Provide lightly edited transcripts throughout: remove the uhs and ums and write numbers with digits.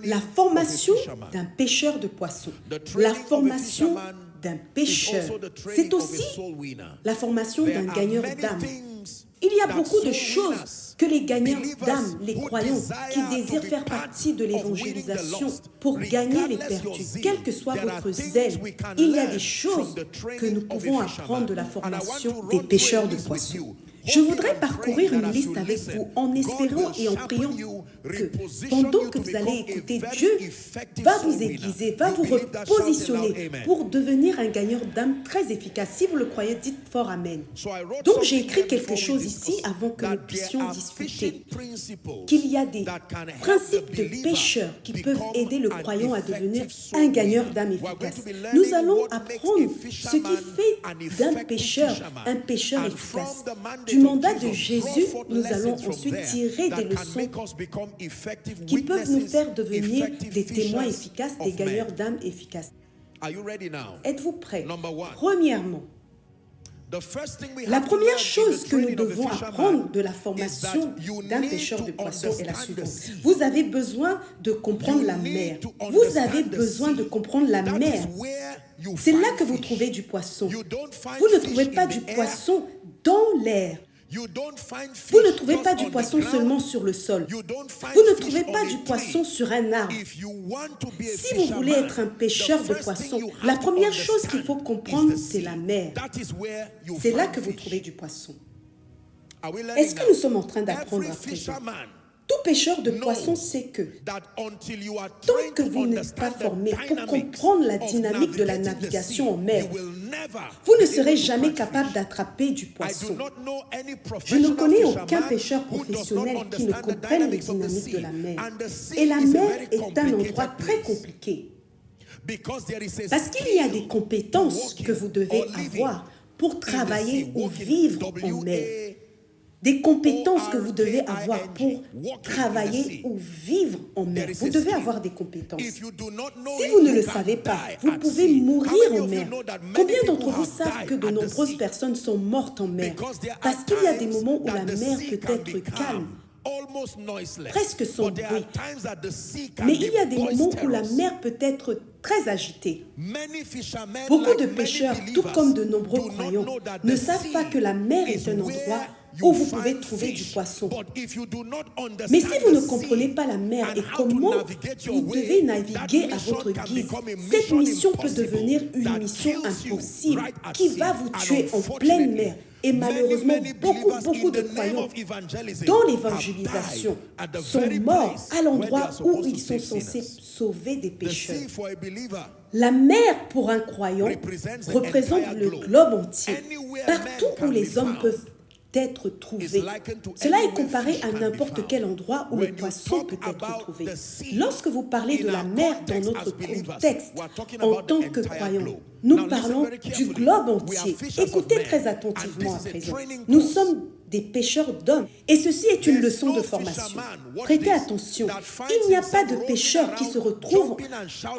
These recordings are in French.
La formation d'un pêcheur de poissons, la formation d'un pêcheur, c'est aussi la formation d'un gagneur d'âme. Il y a beaucoup de choses que les gagneurs d'âme, les croyants, qui désirent faire partie de l'évangélisation pour gagner les perdus, quel que soit votre zèle, il y a des choses que nous pouvons apprendre de la formation des pêcheurs de poissons. Je voudrais parcourir une liste avec vous en espérant et en priant que pendant que vous allez écouter, Dieu va vous aiguiser, va vous repositionner pour devenir un gagneur d'âme très efficace. Si vous le croyez, dites fort Amen. Donc j'ai écrit quelque chose ici avant que nous puissions discuter, qu'il y a des principes de pêcheurs qui peuvent aider le croyant à devenir un gagneur d'âme efficace. Nous allons apprendre ce qui fait d'un pêcheur un pêcheur efficace. Du mandat de Jésus, nous allons ensuite tirer des leçons qui peuvent nous faire devenir des témoins efficaces, des gagneurs d'âme efficaces. Êtes-vous prêts? Premièrement, la première chose que nous devons apprendre de la formation d'un pêcheur de poissons est la suivante. Vous avez besoin de comprendre la mer. Vous avez besoin de comprendre la mer. C'est là que vous trouvez du poisson. Vous ne trouvez pas du poisson dans l'air. Vous ne trouvez pas du poisson seulement sur le sol. Vous ne trouvez pas du poisson sur un arbre. Si vous voulez être un pêcheur de poissons, la première chose qu'il faut comprendre, c'est la mer. C'est là que vous trouvez du poisson. Est-ce que nous sommes en train d'apprendre à présent? Tout pêcheur de poissons sait que tant que vous n'êtes pas formé pour comprendre la dynamique de la navigation en mer, vous ne serez jamais capable d'attraper du poisson. Je ne connais aucun pêcheur professionnel qui ne comprenne les dynamiques de la mer. Et la mer est un endroit très compliqué. Parce qu'il y a des compétences que vous devez avoir pour travailler ou vivre en mer. Des compétences que vous devez avoir pour travailler ou vivre en mer. Vous devez avoir des compétences. Si vous ne le savez pas, vous pouvez mourir en mer. Combien d'entre vous savent que de nombreuses personnes sont mortes en mer? Parce qu'il y a des moments où la mer peut être calme, presque sans bruit. Mais il y a des moments où la mer peut être très agitée. Beaucoup de pêcheurs, tout comme de nombreux croyants, ne savent pas que la mer est un endroit où vous pouvez trouver du poisson. Mais si vous ne comprenez pas la mer et comment vous devez naviguer à votre guise, cette mission peut devenir une mission impossible qui va vous tuer en pleine mer. Et malheureusement, beaucoup de croyants dans l'évangélisation sont morts à l'endroit où ils sont censés sauver des pécheurs. La mer, pour un croyant, représente le globe entier, partout où les hommes peuvent être trouvés. Cela est comparé à n'importe quel endroit où le poisson peut être trouvé. Lorsque vous parlez de la mer dans notre contexte, en tant que croyants, nous parlons du globe entier. Écoutez très attentivement à présent. Nous sommes des pêcheurs d'hommes. Et ceci est une leçon de formation. Prêtez attention. Il n'y a pas de pêcheur qui se retrouve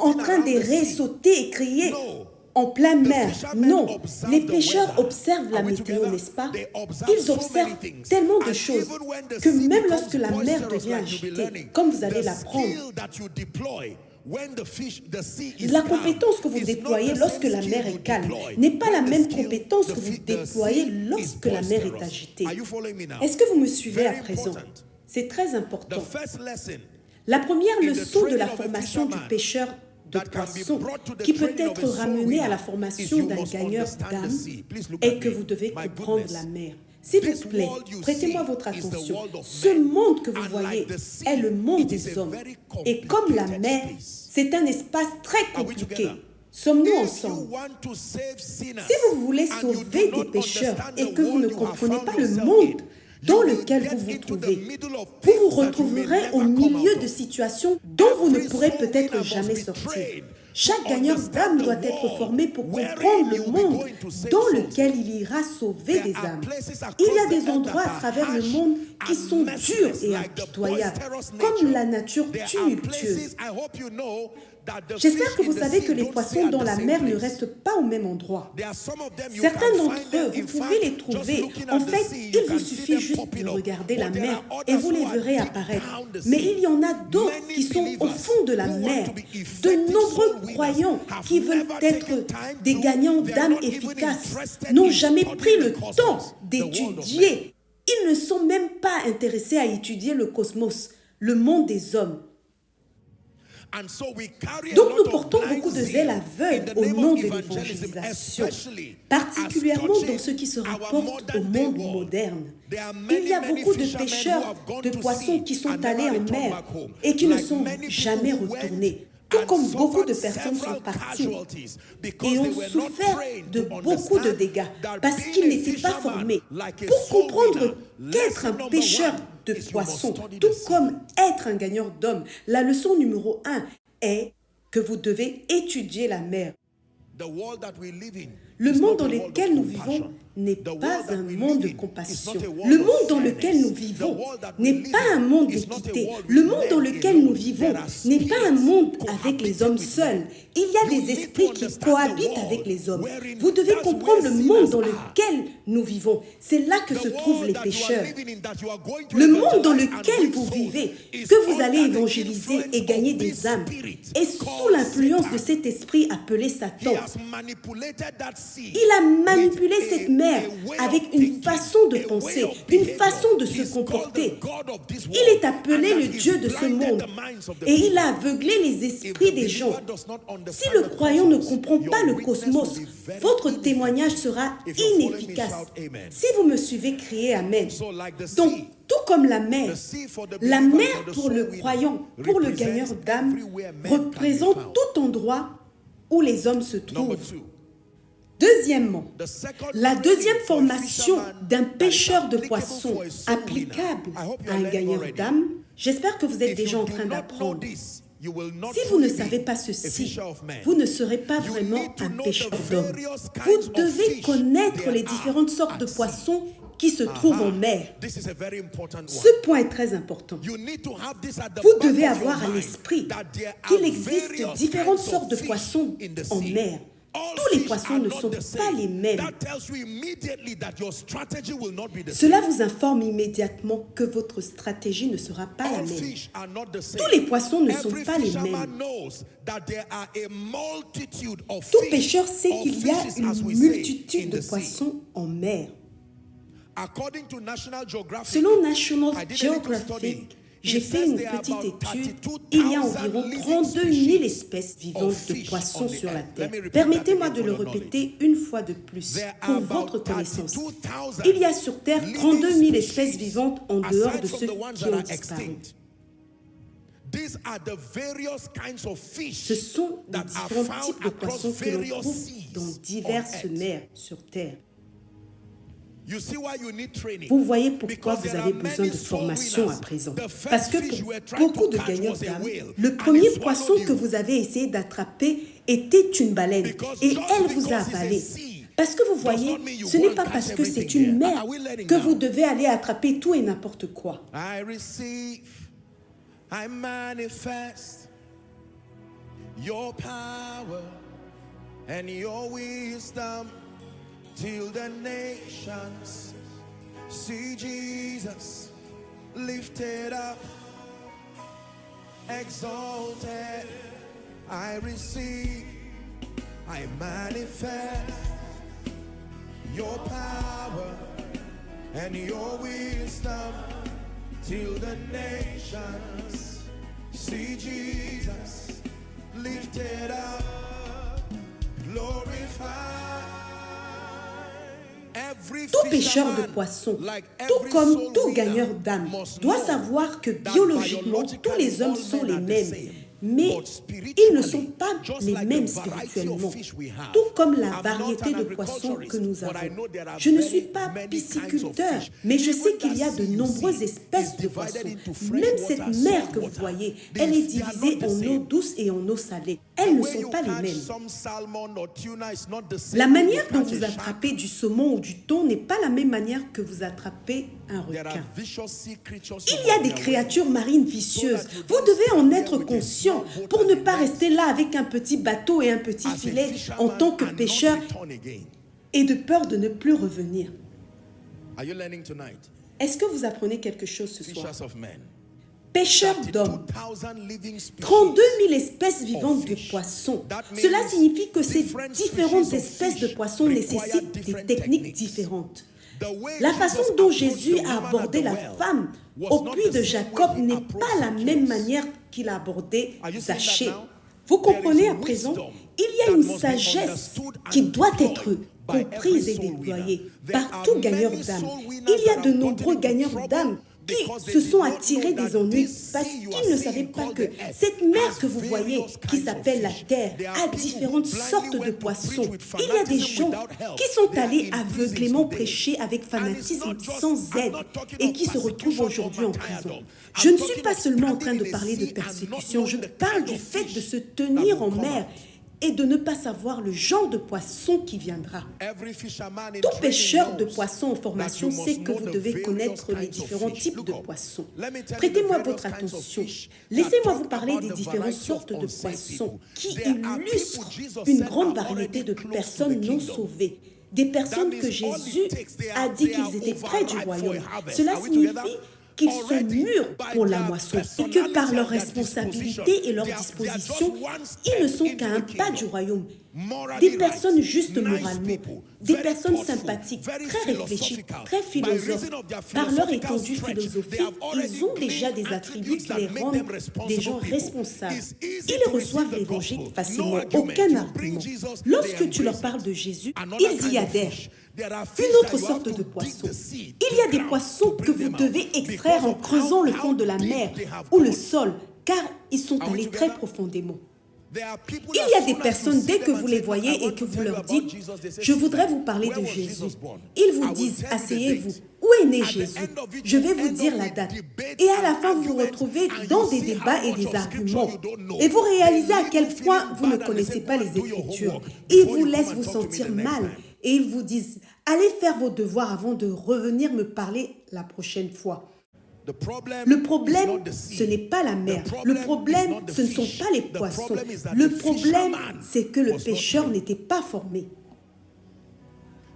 en train d'errer, sauter et crier en pleine mer. Non, les pêcheurs observent la météo, n'est-ce pas? Ils observent tellement de choses que même lorsque la mer devient agitée, comme vous allez l'apprendre, la compétence que vous déployez lorsque la mer est calme n'est pas la même compétence que vous déployez lorsque la mer est agitée. Est-ce que vous me suivez à présent? C'est très important. La première leçon de la formation du pêcheur de poissons qui peut être ramenée à la formation d'un gagneur d'âme est que vous devez comprendre la mer. S'il vous plaît, prêtez-moi votre attention. Ce monde que vous voyez est le monde des hommes. Et comme la mer, c'est un espace très compliqué. Sommes-nous ensemble? Si vous voulez sauver des pécheurs et que vous ne comprenez pas le monde dans lequel vous vous trouvez, vous vous retrouverez au milieu de situations dont vous ne pourrez peut-être jamais sortir. Chaque gagneur d'âme doit être formé pour comprendre le monde dans lequel il ira sauver des âmes. Il y a des endroits à travers le monde qui sont durs et impitoyables, comme la nature tumultueuse. J'espère que vous savez que les poissons dans la mer ne restent pas au même endroit. Certains d'entre eux, vous pouvez les trouver. En fait, il vous suffit juste de regarder la mer et vous les verrez apparaître. Mais il y en a d'autres qui sont au fond de la mer. De nombreux croyants qui veulent être des gagnants d'âmes efficaces n'ont jamais pris le temps d'étudier. Ils ne sont même pas intéressés à étudier le cosmos, le monde des hommes. Donc nous portons beaucoup de zèle aveugle au nom de l'évangélisation, particulièrement dans ce qui se rapporte au monde moderne. Il y a beaucoup de pêcheurs de poissons qui sont allés en mer et qui ne sont jamais retournés. Tout comme beaucoup de personnes sont parties et ont souffert de beaucoup de dégâts parce qu'ils n'étaient pas formés. Pour comprendre qu'être un pêcheur de poissons, tout comme être un gagneur d'hommes, la leçon numéro 1 est que vous devez étudier la mer. Le monde dans lequel nous vivons n'est pas un monde de compassion. Le monde dans lequel nous vivons n'est pas un monde d'équité. Le monde dans lequel nous vivons n'est pas un monde avec les hommes seuls. Il y a des esprits qui cohabitent avec les hommes. Vous devez comprendre le monde dans lequel nous vivons. C'est là que se trouvent les pécheurs. Le monde dans lequel vous vivez, que vous allez évangéliser et gagner des âmes, est sous l'influence de cet esprit appelé Satan. Il a manipulé cette mer avec une façon de penser, une façon de se comporter. Il est appelé le Dieu de ce monde et il a aveuglé les esprits des gens. Si le croyant ne comprend pas le cosmos, votre témoignage sera inefficace. Si vous me suivez, criez Amen. Donc, tout comme la mer pour le croyant, pour le gagneur d'âme, représente tout endroit où les hommes se trouvent. Deuxièmement, la deuxième formation d'un pêcheur de poissons applicable à un gagneur d'âme, j'espère que vous êtes déjà en train d'apprendre. Si vous ne savez pas ceci, vous ne serez pas vraiment un pêcheur d'hommes. Vous devez connaître les différentes sortes de poissons qui se trouvent en mer. Ce point est très important. Vous devez avoir à l'esprit qu'il existe différentes sortes de poissons en mer. Tous les poissons ne sont pas les mêmes. Cela vous informe immédiatement que votre stratégie ne sera pas la même. Tous les poissons ne sont pas les mêmes. Tout pêcheur sait qu'il y a une multitude de poissons en mer. Selon National Geographic, j'ai fait une petite étude. Il y a environ 32 000 espèces vivantes de poissons sur la Terre. Permettez-moi de le répéter une fois de plus pour votre connaissance. Il y a sur Terre 32 000 espèces vivantes en dehors de ceux qui ont disparu. Ce sont les différents types de poissons que l'on trouve dans diverses mers sur Terre. Vous voyez pourquoi vous avez besoin de formation à présent. Parce que pour beaucoup de gagneurs d'âme, le premier poisson que vous avez essayé d'attraper était une baleine et elle vous a avalé. Parce que vous voyez, ce n'est pas parce que c'est une mer que vous devez aller attraper tout et n'importe quoi. I manifest your power and your wisdom till the nations see Jesus lifted up, exalted. I receive, I manifest your power and your wisdom till the nations see Jesus lifted up, glorified. Tout pêcheur de poissons, tout comme tout gagneur d'âme, doit savoir que biologiquement, tous les hommes sont les mêmes. Mais ils ne sont pas les mêmes spirituellement, tout comme la variété de poissons que nous avons. Je ne suis pas pisciculteur, mais je sais qu'il y a de nombreuses espèces de poissons. Même cette mer que vous voyez, elle est divisée en eau douce et en eau salée. elles ne sont pas les mêmes. La manière dont vous attrapez du saumon ou du thon n'est pas la même manière que vous attrapez un requin. Il y a des créatures marines vicieuses. Vous devez en être conscient pour ne pas rester là avec un petit bateau et un petit filet en tant que pêcheur et de peur de ne plus revenir. Est-ce que vous apprenez quelque chose ce soir? Pêcheurs d'hommes, 32 000 espèces vivantes de poissons. Cela signifie que ces différentes espèces de poissons nécessitent des techniques différentes. La façon dont Jésus a abordé la femme au puits de Jacob n'est pas la même manière qu'il a abordé Zachée. Vous comprenez à présent? Il y a une sagesse qui doit être comprise et déployée par tout gagneur d'âme. Il y a de nombreux gagneurs d'âme qui se sont attirés des ennuis parce qu'ils ne savaient pas que cette mer que vous voyez, qui s'appelle la terre, a différentes sortes de poissons. Il y a des gens qui sont allés aveuglément prêcher avec fanatisme sans aide et qui se retrouvent aujourd'hui en prison. Je ne suis pas seulement en train de parler de persécution, je parle du fait de se tenir en mer et de ne pas savoir le genre de poisson qui viendra. Tout pêcheur de poissons en formation sait que vous devez connaître les différents types de poissons. Prêtez-moi votre attention. Laissez-moi vous parler des différentes sortes de poissons qui illustrent une grande variété de personnes non sauvées. Des personnes que Jésus a dit qu'ils étaient près du royaume. Cela signifie qu'ils sont mûrs pour la moisson et que par leur responsabilité et leur disposition, ils ne sont qu'à un pas du royaume. Des personnes justes moralement, des personnes sympathiques, très réfléchies, très philosophes. Par leur étendue philosophique, ils ont déjà des attributs qui les rendent des gens responsables. Ils reçoivent l'évangile facilement, aucun argument. Lorsque tu leur parles de Jésus, ils y adhèrent. Une autre sorte de poisson. Il y a des poissons que vous devez extraire en creusant le fond de la mer ou le sol, car ils sont allés très profondément. Il y a des personnes, dès que vous les voyez et que vous leur dites « Je voudrais vous parler de Jésus », ils vous disent « Asseyez-vous, où est né Jésus? Je vais vous dire la date. » Et à la fin, vous vous retrouvez dans des débats et des arguments. Et vous réalisez à quel point vous ne connaissez pas les Écritures. Ils vous laissent vous sentir mal. Et ils vous disent « Allez faire vos devoirs avant de revenir me parler la prochaine fois. » Le problème, ce n'est pas la mer. Le problème, ce ne sont pas les poissons. Le problème, c'est que le pêcheur n'était pas formé.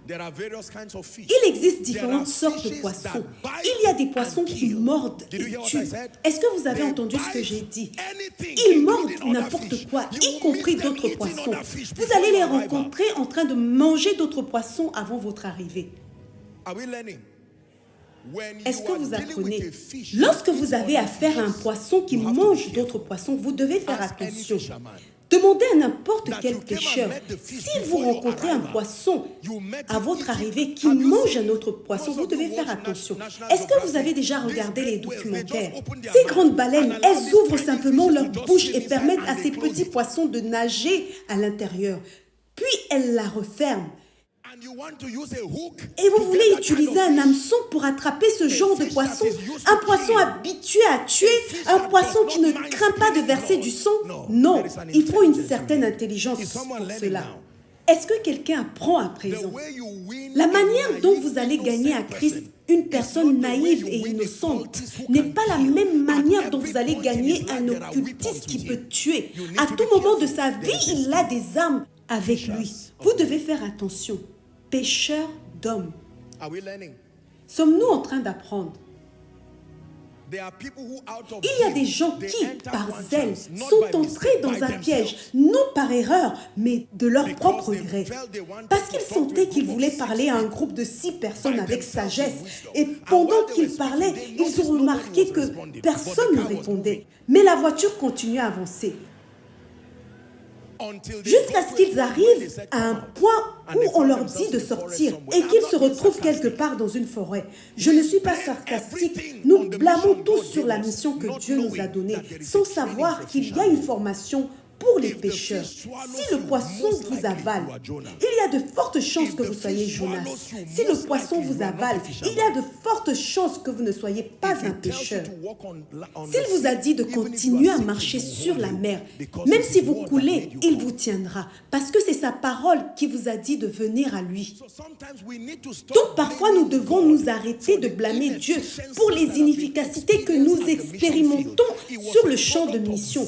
Il existe différentes sortes de poissons. Il y a des poissons qui mordent et tuent. Est-ce que vous avez entendu ce que j'ai dit? Ils mordent n'importe quoi, y compris d'autres poissons. Vous allez les rencontrer en train de manger d'autres poissons avant votre arrivée. Est-ce que vous apprenez? Lorsque vous avez affaire à un poisson qui mange d'autres poissons, vous devez faire attention. Demandez à n'importe quel pêcheur, si vous rencontrez un poisson à votre arrivée qui mange un autre poisson, vous devez faire attention. Est-ce que vous avez déjà regardé les documentaires? Ces grandes baleines, elles ouvrent simplement leur bouche et permettent à ces petits poissons de nager à l'intérieur. Puis elles la referment. Et vous voulez utiliser un hameçon pour attraper ce genre de poisson? Un poisson habitué à tuer? Un poisson qui ne craint pas de verser du sang? Non, il faut une certaine intelligence pour cela. Est-ce que quelqu'un apprend à présent? La manière dont vous allez gagner à Christ une personne naïve et innocente n'est pas la même manière dont vous allez gagner un occultiste qui peut tuer. À tout moment de sa vie, il a des armes avec lui. Vous devez faire attention. Pêcheurs d'hommes. Sommes-nous en train d'apprendre? Il y a des gens qui, par zèle, sont entrés dans un piège, non par erreur, mais de leur propre gré. Parce qu'ils sentaient qu'ils voulaient parler à un groupe de 6 personnes avec sagesse. Et pendant qu'ils parlaient, ils ont remarqué que personne ne répondait. Mais la voiture continuait à avancer. Jusqu'à ce qu'ils arrivent à un point où on leur dit de sortir et qu'ils se retrouvent quelque part dans une forêt. Je ne suis pas sarcastique. Nous blâmons tous sur la mission que Dieu nous a donnée, sans savoir qu'il y a une formation pour les pêcheurs. Si le poisson vous avale, il y a de fortes chances que vous soyez Jonas. Si le poisson vous avale, il y a de fortes chances que vous ne soyez pas un pêcheur. S'il vous a dit de continuer à marcher sur la mer, même si vous coulez, il vous tiendra. Parce que c'est sa parole qui vous a dit de venir à lui. Donc parfois nous devons nous arrêter de blâmer Dieu pour les inefficacités que nous expérimentons sur le champ de mission.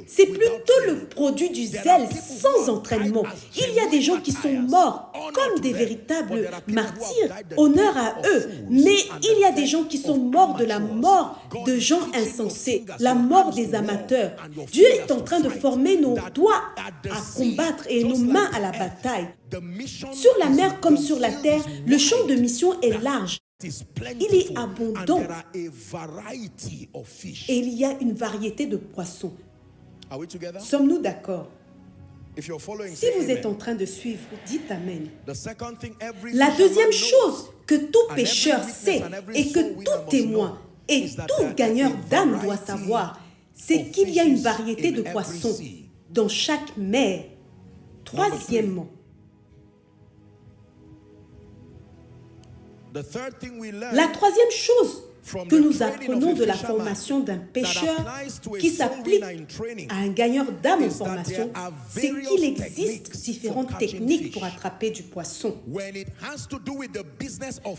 C'est plutôt le produit du zèle sans entraînement. Il y a des gens qui sont morts comme des véritables martyrs, honneur à eux. Mais il y a des gens qui sont morts de la mort de gens insensés, la mort des amateurs. Dieu est en train de former nos doigts à combattre et nos mains à la bataille. Sur la mer comme sur la terre, le champ de mission est large. Il est abondant et il y a une variété de poissons. Sommes-nous d'accord? Si vous êtes en train de suivre, dites Amen. La deuxième chose que tout pécheur sait et que tout témoin et tout gagneur d'âme doit savoir, c'est qu'il y a une variété de poissons dans chaque mer. Troisièmement, la troisième chose que nous apprenons de la formation d'un pêcheur qui s'applique à un gagneur d'âme en formation, c'est qu'il existe différentes techniques pour attraper du poisson.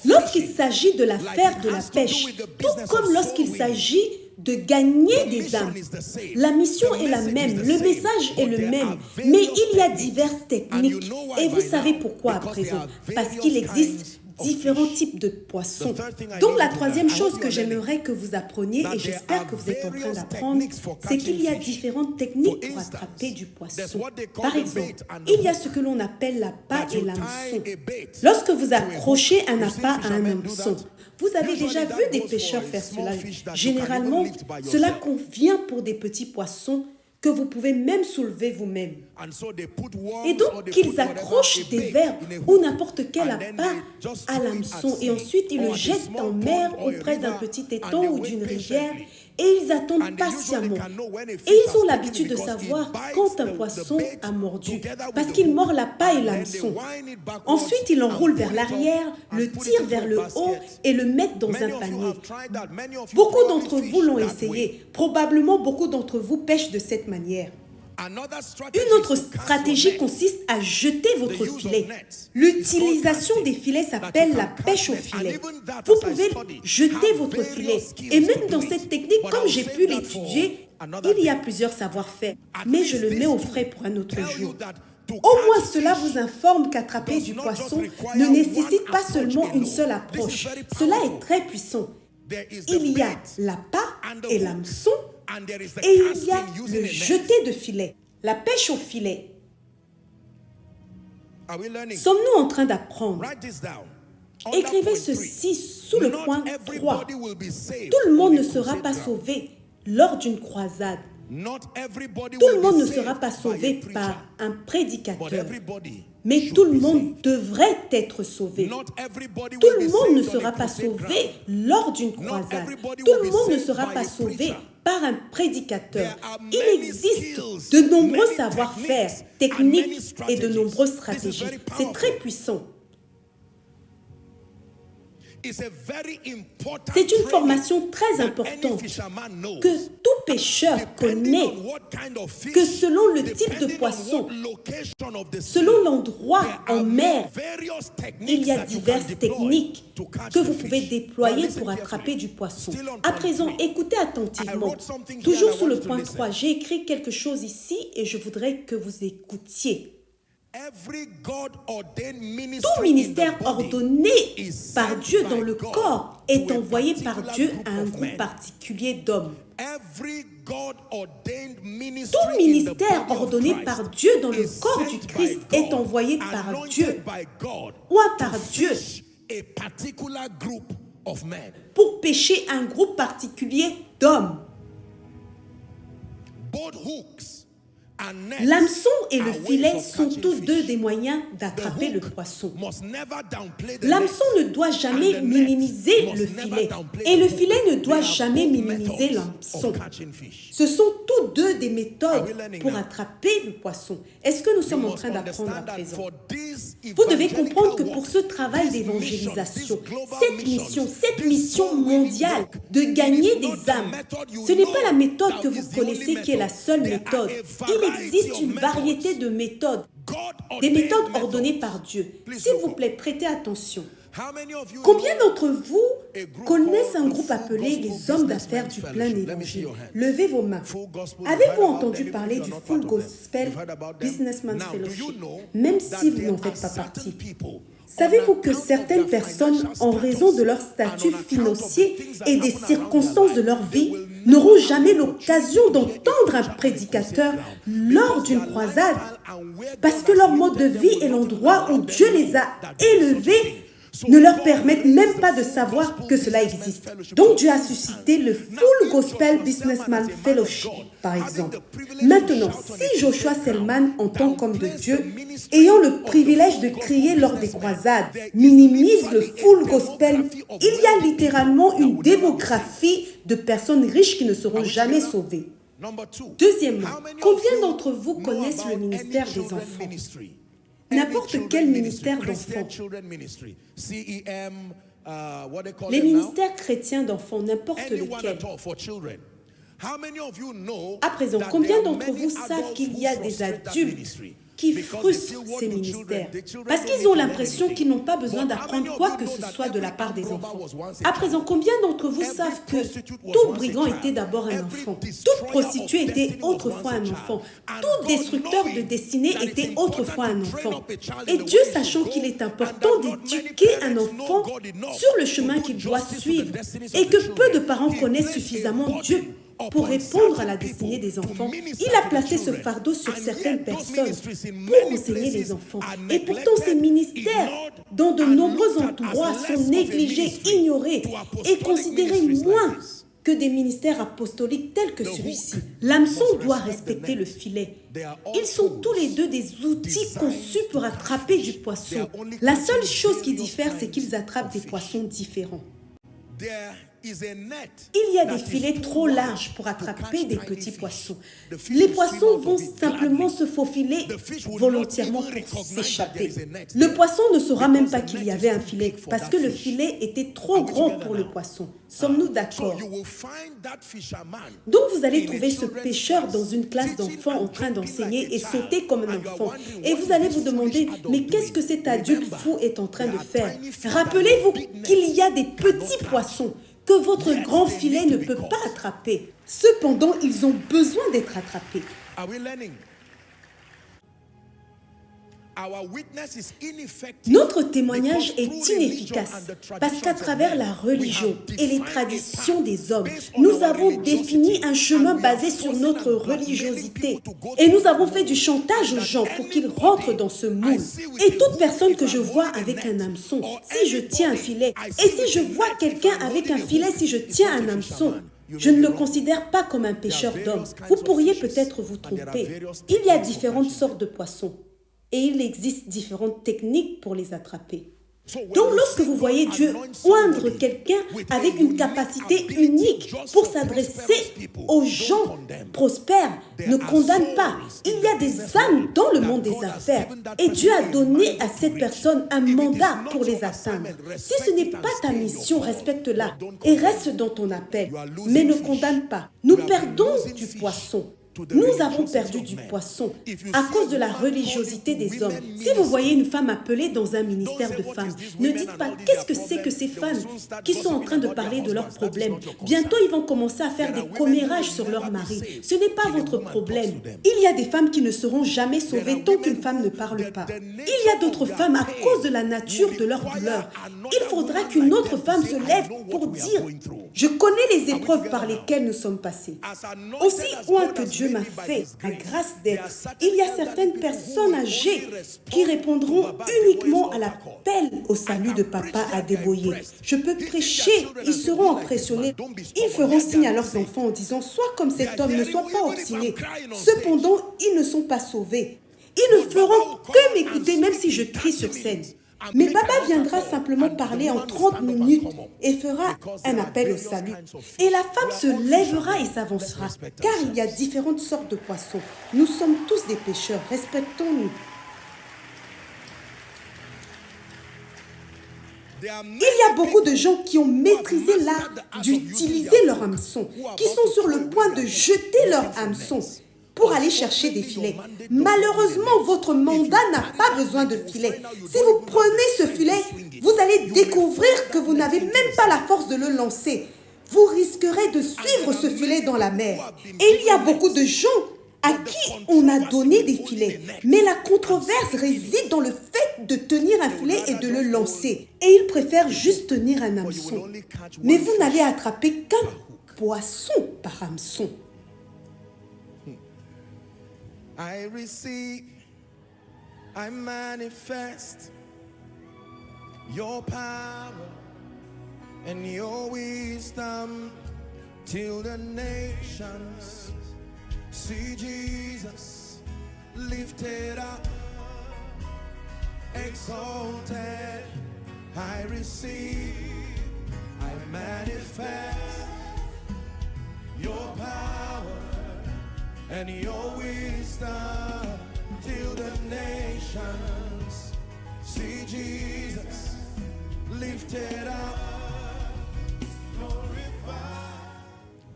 Lorsqu'il s'agit de l'affaire de la pêche, tout comme lorsqu'il s'agit de gagner des âmes, la mission est la même, le message est le même, mais il y a diverses techniques. Et vous savez pourquoi à présent? Parce qu'il existe différents types de poissons. Donc la troisième chose que j'aimerais que vous appreniez, et j'espère que vous êtes en train d'apprendre, c'est qu'il y a différentes techniques pour attraper du poisson. Par exemple, il y a ce que l'on appelle l'appât et l'hameçon. Lorsque vous accrochez un appât à un hameçon, vous avez déjà vu des pêcheurs faire cela. Généralement, cela convient pour des petits poissons que vous pouvez même soulever vous-même. Et donc, ils accrochent des vers ou n'importe quel appât à l'hameçon et ensuite ils le jettent en mer auprès d'un petit étang ou d'une rivière et ils attendent patiemment. Et ils ont l'habitude de savoir quand un poisson a mordu parce qu'il mord l'appât et l'hameçon. Ensuite, ils l'enroulent vers l'arrière, le tirent vers le haut et le mettent dans un panier. Beaucoup d'entre vous l'ont essayé. Probablement, beaucoup d'entre vous pêchent de cette manière. Une autre stratégie consiste à jeter votre filet. L'utilisation des filets s'appelle la pêche au filet. Vous pouvez jeter votre filet. Et même dans cette technique, comme j'ai pu l'étudier, il y a plusieurs savoir-faire. Mais je le mets au frais pour un autre jour. Au moins cela vous informe qu'attraper du poisson ne nécessite pas seulement une seule approche. Cela est très puissant. Il y a l'appât et l'hameçon. Et il y a le jeter de filet, la pêche au filet. Sommes-nous en train d'apprendre? Écrivez ceci sous le point 3. Tout le monde ne sera pas sauvé lors d'une croisade. Tout le monde ne sera pas sauvé par un prédicateur. Mais tout le monde devrait être sauvé. Tout le monde ne sera pas sauvé lors d'une croisade. Tout le monde ne sera pas sauvé par un prédicateur. Il existe de nombreux savoir-faire, techniques et de nombreuses stratégies. C'est très puissant. C'est une formation très importante que tout pêcheur connaît, que selon le type de poisson, selon l'endroit en mer, il y a diverses techniques que vous pouvez déployer pour attraper du poisson. À présent, écoutez attentivement. Toujours sous le point 3, j'ai écrit quelque chose ici et je voudrais que vous écoutiez. Tout ministère ordonné par Dieu dans le corps est envoyé par Dieu à un groupe particulier d'hommes. Tout ministère ordonné par Dieu dans le corps du Christ est envoyé par Dieu ou par Dieu pour pêcher un groupe particulier d'hommes. L'hameçon et le filet sont tous deux des moyens d'attraper le poisson. L'hameçon ne doit jamais minimiser le filet et le filet ne doit jamais minimiser l'hameçon. Ce sont tous deux des méthodes pour attraper le poisson. Est-ce que nous sommes en train d'apprendre à présent? Vous devez comprendre que pour ce travail d'évangélisation, cette mission mondiale de gagner des âmes, ce n'est pas la méthode que vous connaissez qui est la seule méthode. Il existe une variété de méthodes, des méthodes ordonnées par Dieu. S'il vous plaît, prêtez attention. Combien d'entre vous connaissent un groupe appelé les hommes d'affaires du plein évangile? Levez vos mains. Avez-vous entendu parler du Full Gospel Businessman Fellowship, même si vous n'en faites pas partie? Savez-vous que certaines personnes, en raison de leur statut financier et des circonstances de leur vie, n'auront jamais l'occasion d'entendre un prédicateur lors d'une croisade parce que leur mode de vie et l'endroit où Dieu les a élevés ne leur permettent même pas de savoir que cela existe. Donc Dieu a suscité le Full Gospel Businessman Fellowship, par exemple. Maintenant, si Joshua Selman, en tant qu'homme de Dieu, ayant le privilège de crier lors des croisades, minimise le Full Gospel, il y a littéralement une démographie de personnes riches qui ne seront jamais sauvées. Deuxièmement, combien d'entre vous connaissent le ministère des enfants? N'importe quel ministère d'enfants. Les ministères chrétiens d'enfants, n'importe lequel. À présent, combien d'entre vous savent qu'il y a des adultes qui frustrent ces ministères parce qu'ils ont l'impression qu'ils n'ont pas besoin d'apprendre quoi que ce soit de la part des enfants? À présent, combien d'entre vous savent que tout brigand était d'abord un enfant? Toute prostituée était autrefois un enfant. Tout destructeur de destinée était autrefois un enfant. Et Dieu, sachant qu'il est important d'éduquer un enfant sur le chemin qu'il doit suivre et que peu de parents connaissent suffisamment Dieu pour répondre à la destinée des enfants, il a placé ce fardeau sur certaines personnes pour enseigner les enfants. Et pourtant, ces ministères, dans de nombreux endroits, sont négligés, ignorés et considérés moins que des ministères apostoliques tels que celui-ci. L'hameçon doit respecter le filet. Ils sont tous les deux des outils conçus pour attraper du poisson. La seule chose qui diffère, c'est qu'ils attrapent des poissons différents. Il y a des filets trop larges pour attraper des petits poissons. Les poissons vont simplement se faufiler volontairement pour s'échapper. Le poisson ne saura même pas qu'il y avait un filet parce que le filet était trop grand pour le poisson. Sommes-nous d'accord? Donc vous allez trouver ce pêcheur dans une classe d'enfants en train d'enseigner et sauter comme un enfant. Et vous allez vous demander, mais qu'est-ce que cet adulte fou est en train de faire? Rappelez-vous qu'il y a des petits poissons que votre grand filet ne peut pas attraper. Cependant, ils ont besoin d'être attrapés. Notre témoignage est inefficace parce qu'à travers la religion et les traditions des hommes, nous avons défini un chemin basé sur notre religiosité et nous avons fait du chantage aux gens pour qu'ils rentrent dans ce moule. Et toute personne que je vois avec un hameçon, si je tiens un filet, et si je vois quelqu'un avec un filet, si je tiens un hameçon, je ne le considère pas comme un pêcheur d'hommes. Vous pourriez peut-être vous tromper. Il y a différentes sortes de poissons. Et il existe différentes techniques pour les attraper. Donc, lorsque vous voyez Dieu oindre quelqu'un avec une capacité unique pour s'adresser aux gens prospères, ne condamne pas. Il y a des âmes dans le monde des affaires et Dieu a donné à cette personne un mandat pour les atteindre. Si ce n'est pas ta mission, respecte-la et reste dans ton appel, mais ne condamne pas. Nous perdons du poisson. Nous avons perdu du poisson à cause de la religiosité des hommes. Si vous voyez une femme appelée dans un ministère de femmes, ne dites pas « qu'est-ce que c'est que ces femmes qui sont en train de parler de leurs problèmes ?» Bientôt, ils vont commencer à faire des commérages sur leur mari. Ce n'est pas votre problème. Il y a des femmes qui ne seront jamais sauvées tant qu'une femme ne parle pas. Il y a d'autres femmes à cause de la nature de leur douleur. Il faudra qu'une autre femme se lève pour dire « je connais les épreuves par lesquelles nous sommes passés ». Aussi loin que Dieu Dieu m'a fait la grâce d'être. Il y a certaines personnes âgées qui répondront uniquement à l'appel au salut de Papa Adeboye. Je peux prêcher, ils seront impressionnés. Ils feront signe à leurs enfants en disant « Sois comme cet homme, ne sois pas obstiné. » Cependant, ils ne sont pas sauvés. Ils ne feront que m'écouter même si je crie sur scène. Mais Papa viendra simplement parler en 30 minutes et fera un appel au salut. Et la femme se lèvera et s'avancera, car il y a différentes sortes de poissons. Nous sommes tous des pêcheurs, respectons-nous. Il y a beaucoup de gens qui ont maîtrisé l'art d'utiliser leur hameçon, qui sont sur le point de jeter leur hameçon pour aller chercher des filets. Malheureusement, votre mandat n'a pas besoin de filet. Si vous prenez ce filet, vous allez découvrir que vous n'avez même pas la force de le lancer. Vous risquerez de suivre ce filet dans la mer. Et il y a beaucoup de gens à qui on a donné des filets. Mais la controverse réside dans le fait de tenir un filet et de le lancer. Et ils préfèrent juste tenir un hameçon. Mais vous n'allez attraper qu'un poisson par hameçon. I receive, I manifest your power and your wisdom till the nations see Jesus lifted up, exalted. I receive, I manifest your power and your wisdom till the nations see Jesus lifted up, glorified.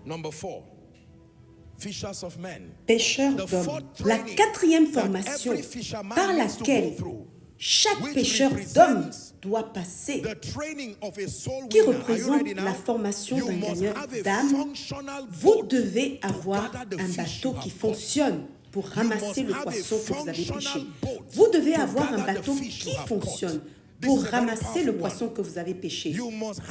Number 4, fishers of men. Pêcheurs d'hommes. La quatrième formation par laquelle chaque pêcheur d'hommes doit passer, qui représente la formation d'un gagneur d'âme. Vous devez avoir un bateau qui fonctionne pour ramasser le poisson que vous avez pêché. Vous devez avoir un bateau qui fonctionne pour ramasser le poisson que vous avez pêché.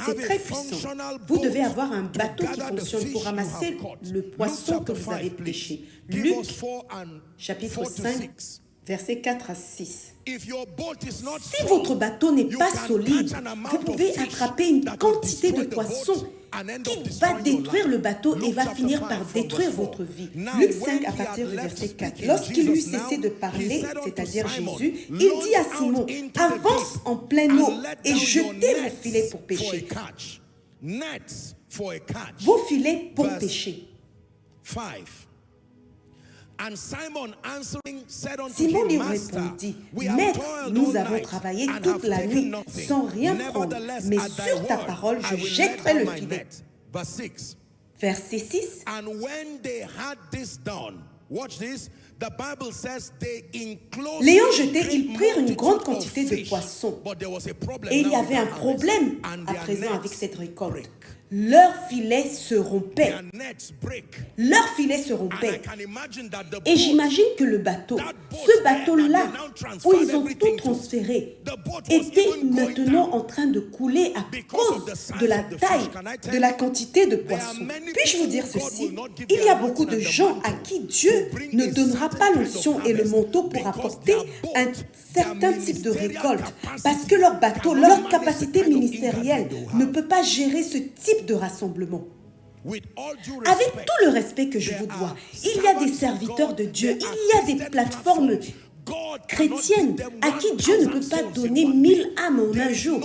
C'est très puissant. Vous devez avoir un bateau qui fonctionne pour ramasser le poisson que vous avez pêché. Luc, chapitre 5, versets 4 à 6. Si votre bateau n'est pas solide, vous pouvez attraper une quantité de poissons qui va détruire le bateau et va finir par détruire votre vie. Luc 5 à partir du verset 4. Lorsqu'il eut cessé de parler, c'est-à-dire Jésus, il dit à Simon, avance en pleine eau et jetez vos filets pour pêcher. Vos filets pour pêcher. Simon lui répondit, Maître, nous avons travaillé toute la nuit sans rien prendre, mais sur ta parole, je jetterai le filet. Verset 6. L'ayant jeté, ils prirent une grande quantité de poissons. Et il y avait un problème à présent avec cette récolte. Leurs filets se rompaient. Leurs filets se rompaient. Et j'imagine que le bateau, ce bateau-là, où ils ont tout transféré, était maintenant en train de couler à cause de la taille, de la quantité de poissons. Puis-je vous dire ceci? Il y a beaucoup de gens à qui Dieu ne donnera pas l'onction et le manteau pour apporter un certain type de récolte, parce que leur bateau, leur capacité ministérielle ne peut pas gérer ce type de rassemblement. Avec tout le respect que je vous dois, il y a des serviteurs de Dieu, il y a des plateformes chrétiennes à qui Dieu ne peut pas donner 1000 âmes en un jour,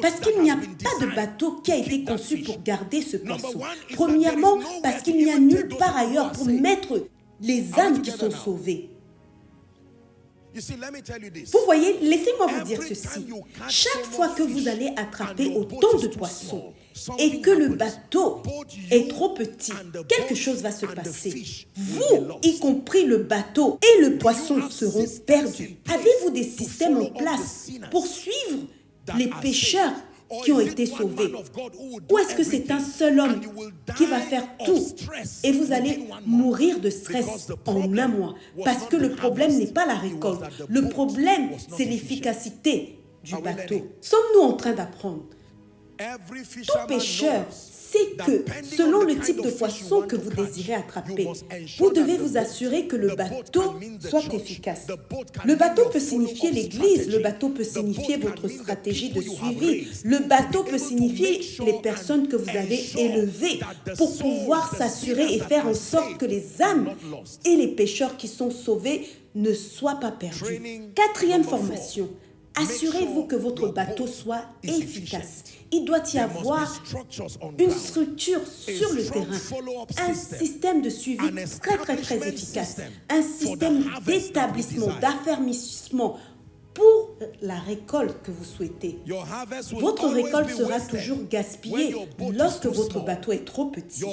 parce qu'il n'y a pas de bateau qui a été conçu pour garder ce poisson. Premièrement, parce qu'il n'y a nulle part ailleurs pour mettre les âmes qui sont sauvées. Vous voyez, laissez-moi vous dire ceci. Chaque fois que vous allez attraper autant de poissons et que le bateau est trop petit, quelque chose va se passer. Vous, y compris le bateau et le poisson, seront perdus. Avez-vous des systèmes en place pour suivre les pêcheurs qui ont été sauvés? Ou est-ce que c'est un seul homme qui va faire tout et vous allez mourir de stress en un mois? Parce que le problème n'est pas la récolte. Le problème, c'est l'efficacité du bateau. Sommes-nous en train d'apprendre? Tout pêcheur sait que, selon le type de poisson que vous désirez attraper, vous devez vous assurer que le bateau soit efficace. Le bateau peut signifier l'Église, le bateau peut signifier votre stratégie de suivi, le bateau peut signifier les personnes que vous avez élevées pour pouvoir s'assurer et faire en sorte que les âmes et les pêcheurs qui sont sauvés ne soient pas perdus. Quatrième formation. Assurez-vous que votre bateau soit efficace. Il doit y avoir une structure sur le terrain, un système de suivi très efficace, un système d'établissement, d'affermissement pour la récolte que vous souhaitez. Votre récolte sera toujours gaspillée lorsque votre bateau est trop petit.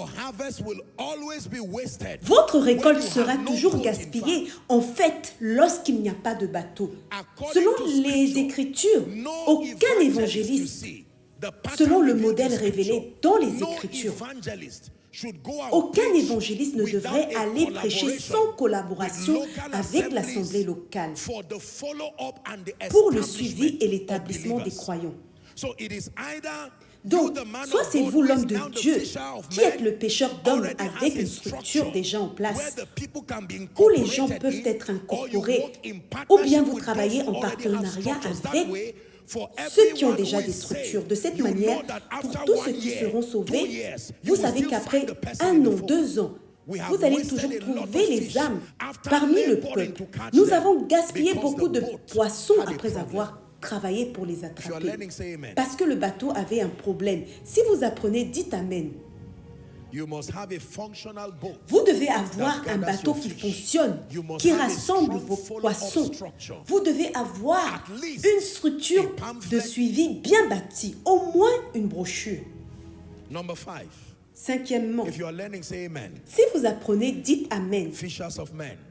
Votre récolte sera toujours gaspillée, en fait, lorsqu'il n'y a pas de bateau. Selon les Écritures, aucun évangéliste, selon le modèle révélé dans les Écritures, aucun évangéliste ne devrait aller prêcher sans collaboration avec l'assemblée locale pour le suivi et l'établissement des croyants. Donc, soit c'est vous l'homme de Dieu qui êtes le pêcheur d'hommes avec une structure déjà en place, où les gens peuvent être incorporés, ou bien vous travaillez en partenariat avec ceux qui ont déjà des structures. De cette manière, pour tous ceux qui seront sauvés, vous savez qu'après 1 an, 2 ans, vous allez toujours trouver les âmes parmi le peuple. Nous avons gaspillé beaucoup de poissons après avoir travaillé pour les attraper. Parce que le bateau avait un problème. Si vous apprenez, dites Amen. Vous devez avoir un bateau qui fonctionne, qui rassemble vos poissons. Vous devez avoir une structure de suivi bien bâtie, au moins une brochure. Cinquièmement, si vous apprenez, dites Amen.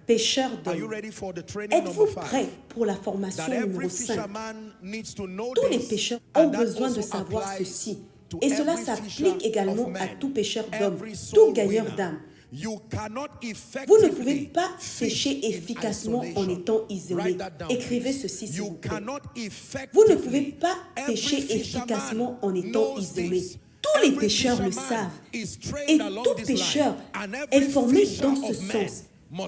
Pêcheurs d'hommes, êtes-vous prêts pour la formation numéro 5? Tous les pêcheurs ont besoin de savoir ceci. Et cela s'applique également à tout pêcheur d'hommes, tout gagneur d'âmes. Vous ne pouvez pas pêcher efficacement en étant isolé. Écrivez ceci, s'il vous plaît. Vous ne pouvez pas pêcher efficacement en étant isolé. Tous les pêcheurs le savent. Et tout pêcheur est formé dans ce sens.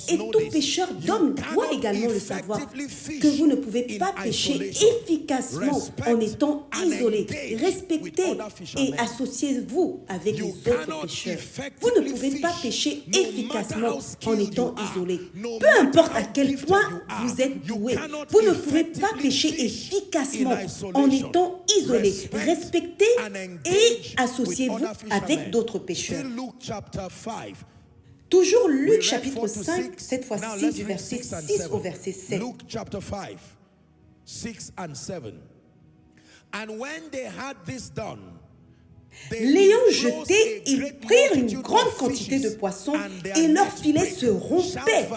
Et tout pêcheur d'hommes doit également le savoir, que vous ne pouvez pas pêcher efficacement en étant isolé. Respectez et associez-vous avec les autres pêcheurs. Vous ne pouvez pas pêcher efficacement en étant isolé. Peu importe à quel point vous êtes doué, vous ne pouvez pas pêcher efficacement en étant isolé. Respectez et associez-vous avec d'autres pêcheurs. Toujours Luc chapitre 5, cette fois-ci du verset 6 au verset 7. Luke chapter 5, 6 and 7. And when they had this done, l'ayant jeté, ils prirent une grande quantité de poissons et leur filet se rompait.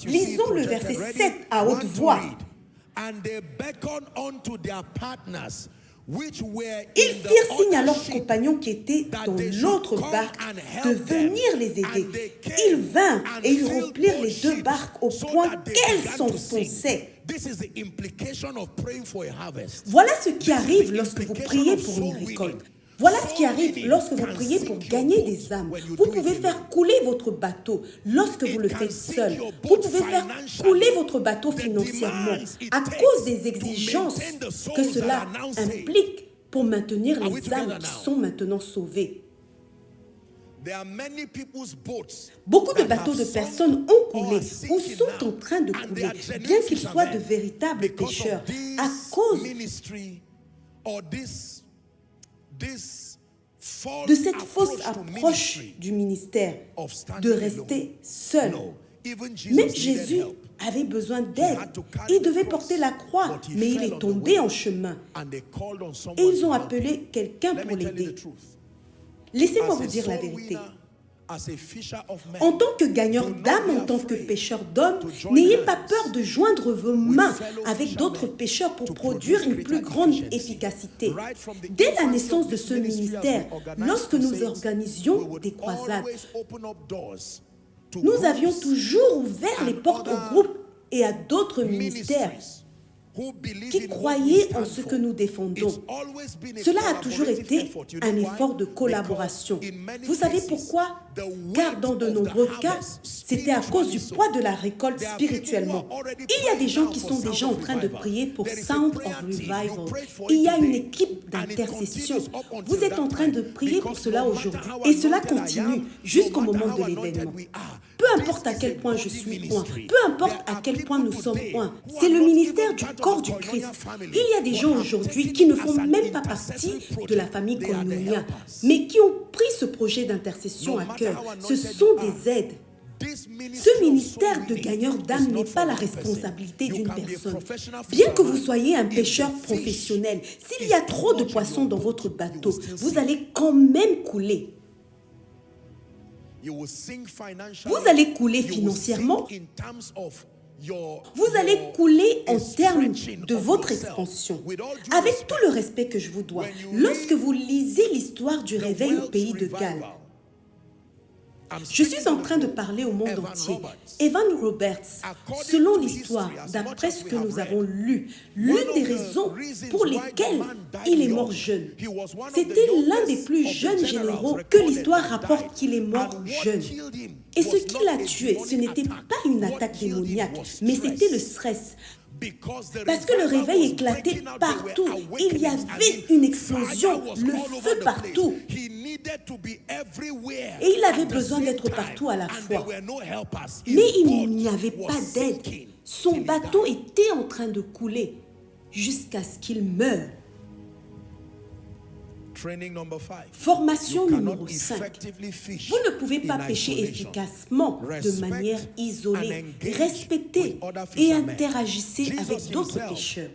Lisons le verset 7 à haute voix. And they beckoned unto their partners, ils firent signe à leurs compagnons qui étaient dans l'autre barque de venir les aider. Ils vinrent et ils remplirent les 2 barques au point qu'elles s'enfonçaient. Voilà ce qui arrive lorsque vous priez pour une récolte. Voilà ce qui arrive lorsque vous priez pour gagner des âmes. Vous pouvez faire couler votre bateau lorsque vous le faites seul. Vous pouvez faire couler votre bateau financièrement à cause des exigences que cela implique pour maintenir les âmes qui sont maintenant sauvées. Beaucoup de bateaux de personnes ont coulé ou sont en train de couler, bien qu'ils soient de véritables pêcheurs, à cause de cette fausse approche du ministère, de rester seul. Même Jésus avait besoin d'aide. Il devait porter la croix, mais il est tombé en chemin. Et ils ont appelé quelqu'un pour l'aider. Laissez-moi vous dire la vérité. En tant que gagneur d'âme, en tant que pêcheur d'hommes, n'ayez pas peur de joindre vos mains avec d'autres pêcheurs pour produire une plus grande efficacité. Dès la naissance de ce ministère, lorsque nous organisions des croisades, nous avions toujours ouvert les portes aux groupes et à d'autres ministères qui croyaient en ce que nous défendons. Cela a toujours été un effort de collaboration. Vous savez pourquoi? Car dans de nombreux cas, c'était à cause du poids de la récolte spirituellement. Il y a des gens qui sont déjà en train de prier pour Sound of Revival. Il y a une équipe d'intercession. Vous êtes en train de prier pour cela aujourd'hui. Et cela continue jusqu'au moment de l'événement. Peu importe à quel point je suis un, peu importe à quel point nous sommes un, c'est le ministère du corps du Christ. Il y a des gens aujourd'hui qui ne font même pas partie de la famille Koinonia, mais qui ont pris ce projet d'intercession à cœur. Ce sont des aides. Ce ministère de gagneur d'âme n'est pas la responsabilité d'une personne. Bien que vous soyez un pêcheur professionnel, s'il y a trop de poissons dans votre bateau, vous allez quand même couler. Vous allez couler financièrement. Vous allez couler en termes de votre expansion. Avec tout le respect que je vous dois, lorsque vous lisez l'histoire du réveil au pays de Galles, je suis en train de parler au monde entier. Evan Roberts, selon l'histoire, d'après ce que nous avons lu, l'une des raisons pour lesquelles il est mort jeune, c'était l'un des plus jeunes généraux que l'histoire rapporte qu'il est mort jeune. Et ce qui l'a tué, ce n'était pas une attaque démoniaque, mais c'était le stress. Parce que le réveil éclatait partout. Il y avait une explosion, le feu partout. Et il avait besoin d'être partout à la fois. Mais il n'y avait pas d'aide. Son bateau était en train de couler jusqu'à ce qu'il meure. Formation numéro 5. Vous ne pouvez pas pêcher efficacement de manière isolée. Respectez et interagissez avec d'autres pêcheurs.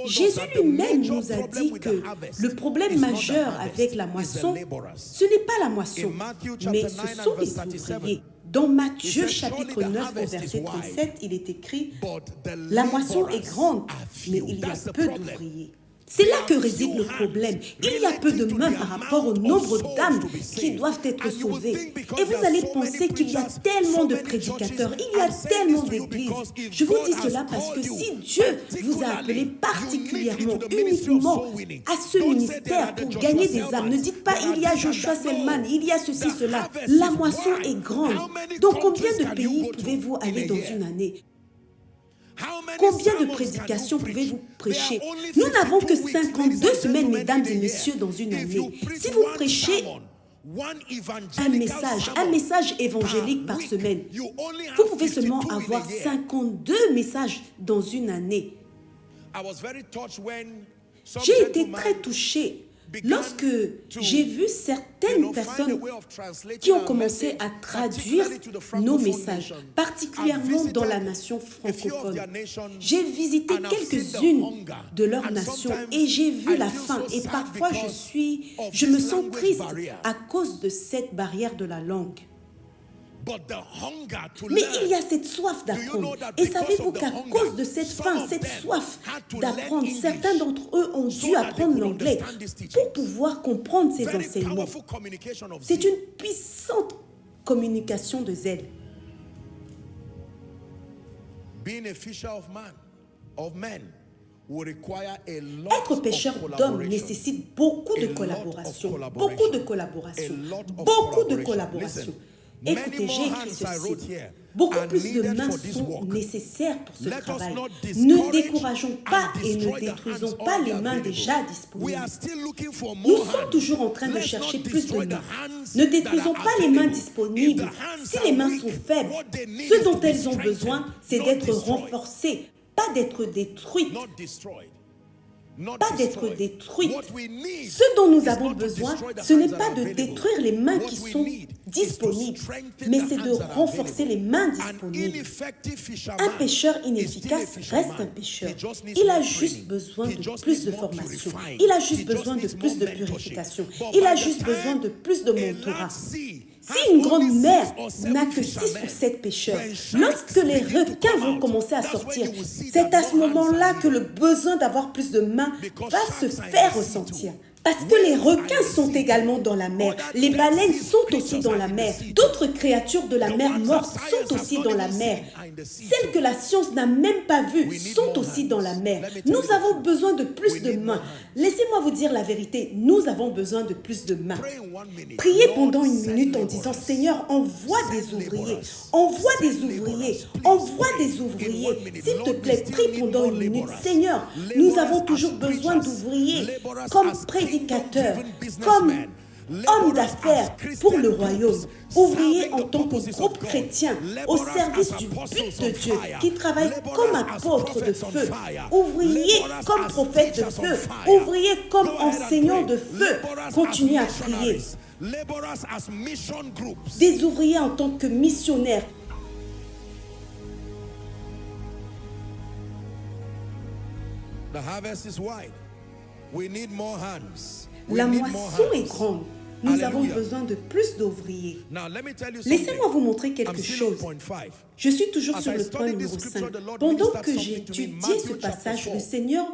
Jésus lui-même nous a dit que le problème majeur avec la moisson, ce n'est pas la moisson, mais ce sont les ouvriers. Dans Matthieu chapitre 9 au verset 37, il est écrit « La moisson est grande, mais il y a peu d'ouvriers. » C'est là que réside le problème. Il y a peu de mains par rapport au nombre d'âmes qui doivent être sauvées. Et vous allez penser qu'il y a tellement de prédicateurs, il y a tellement d'églises. Je vous dis cela parce que si Dieu vous a appelé particulièrement, uniquement à ce ministère pour gagner des âmes, ne dites pas il y a Joshua Selman, il y a ceci, cela. La moisson est grande. Donc combien de pays pouvez-vous aller dans une année? Combien de prédications pouvez-vous prêcher? Nous n'avons que 52 semaines, mesdames et messieurs, dans une année. Si vous prêchez un message évangélique par semaine, vous pouvez seulement avoir 52 messages dans une année. J'ai été très touchée lorsque j'ai vu certaines personnes qui ont commencé à traduire nos messages, particulièrement dans la nation francophone. J'ai visité quelques-unes de leurs nations et j'ai vu la faim. Et parfois, je me sens triste à cause de cette barrière de la langue. Mais il y a cette soif d'apprendre. Et savez-vous qu'à cause de cette faim, cette soif d'apprendre, certains d'entre eux ont dû apprendre l'anglais pour pouvoir comprendre ces enseignements. C'est une puissante communication de zèle. Être pêcheur d'hommes nécessite beaucoup de collaboration, beaucoup de collaboration, beaucoup de collaboration. Écoutez, j'ai écrit ceci. Beaucoup plus de mains sont nécessaires pour ce travail. Ne décourageons pas et ne détruisons pas les mains déjà disponibles. Nous sommes toujours en train de chercher plus de mains. Ne détruisons pas les mains disponibles. Si les mains sont faibles, ce dont elles ont besoin, c'est d'être renforcées, pas d'être détruites. Pas d'être détruites. Ce dont nous avons besoin, ce n'est pas de détruire les mains qui sont disponibles, mais c'est de renforcer les mains disponibles. Un pêcheur inefficace reste un pêcheur. Il a juste besoin de plus de formation. Il a juste besoin de plus de purification. Il a juste besoin de plus de mentorat. Si une grande mer n'a que 6 ou 7 pêcheurs, lorsque les requins vont commencer à sortir, c'est à ce moment-là que le besoin d'avoir plus de mains va se faire ressentir. Parce que les requins sont également dans la mer. Les baleines sont aussi dans la mer. D'autres créatures de la mer morte sont aussi dans la mer. Celles que la science n'a même pas vues sont aussi dans la mer. Nous avons besoin de plus de mains. Laissez-moi vous dire la vérité. Nous avons besoin de plus de mains. Priez pendant une minute en disant, Seigneur, envoie des ouvriers. Envoie des ouvriers. Envoie des ouvriers. S'il te plaît, prie pendant une minute. Seigneur, nous avons toujours besoin d'ouvriers comme prédicateurs, comme hommes d'affaires pour le royaume, ouvriers en tant que groupe chrétien au service du but de Dieu, qui travaillent comme apôtres de feu, ouvriers comme prophètes de feu, ouvriers comme enseignants de feu. Continuez à prier. Des ouvriers en tant que missionnaires. The harvest is wide. We need more hands. La moisson est grande. Nous avons besoin de plus d'ouvriers. Laissez-moi vous montrer quelque chose. Je suis toujours sur le point numéro 5. Pendant que j'étudiais ce passage, le Seigneur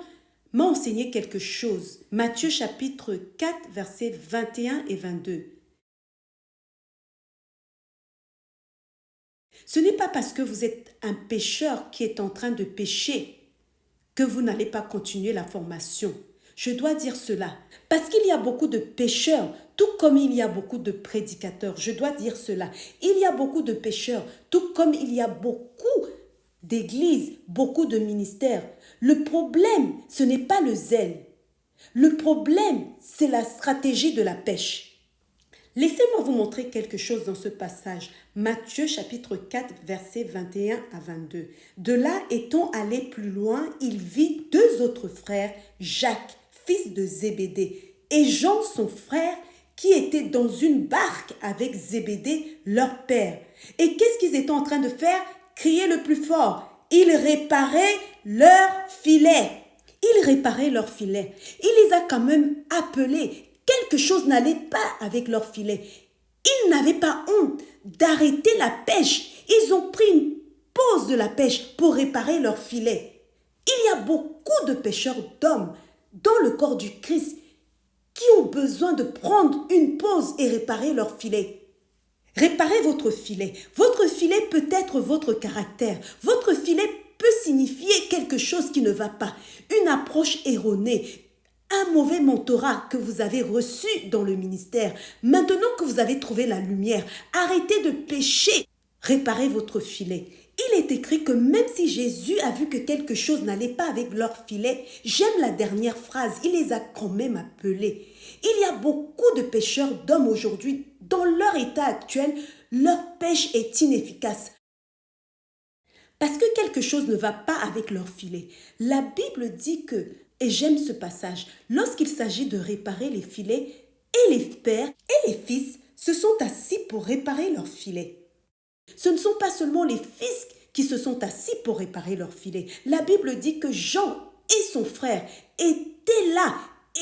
m'a enseigné quelque chose. Matthieu chapitre 4, versets 21 et 22. Ce n'est pas parce que vous êtes un pécheur qui est en train de pécher que vous n'allez pas continuer la formation. Je dois dire cela parce qu'il y a beaucoup de pécheurs, tout comme il y a beaucoup de prédicateurs. Je dois dire cela. Il y a beaucoup de pécheurs, tout comme il y a beaucoup d'églises, beaucoup de ministères. Le problème, ce n'est pas le zèle. Le problème, c'est la stratégie de la pêche. Laissez-moi vous montrer quelque chose dans ce passage. Matthieu chapitre 4, versets 21 à 22. De là, étant allé plus loin, il vit deux autres frères, Jacques, fils de Zébédée, et Jean, son frère, qui étaient dans une barque avec Zébédée, leur père. Et qu'est-ce qu'ils étaient en train de faire? Crier le plus fort. Ils réparaient leur filet. Ils réparaient leur filet. Il les a quand même appelés. Quelque chose n'allait pas avec leur filet. Ils n'avaient pas honte d'arrêter la pêche. Ils ont pris une pause de la pêche pour réparer leur filet. Il y a beaucoup de pêcheurs d'hommes dans le corps du Christ qui ont besoin de prendre une pause et réparer leur filet. Réparez votre filet. Votre filet peut être votre caractère. Votre filet peut signifier quelque chose qui ne va pas. Une approche erronée. Un mauvais mentorat que vous avez reçu dans le ministère. Maintenant que vous avez trouvé la lumière, arrêtez de pécher. Réparez votre filet. Il est écrit que même si Jésus a vu que quelque chose n'allait pas avec leur filet, j'aime la dernière phrase, il les a quand même appelés. Il y a beaucoup de pêcheurs d'hommes aujourd'hui, dans leur état actuel, leur pêche est inefficace. Parce que quelque chose ne va pas avec leur filet. La Bible dit que, et j'aime ce passage, lorsqu'il s'agit de réparer les filets, et les pères et les fils se sont assis pour réparer leurs filets. Ce ne sont pas seulement les fils qui se sont assis pour réparer leurs filets. La Bible dit que Jean et son frère étaient là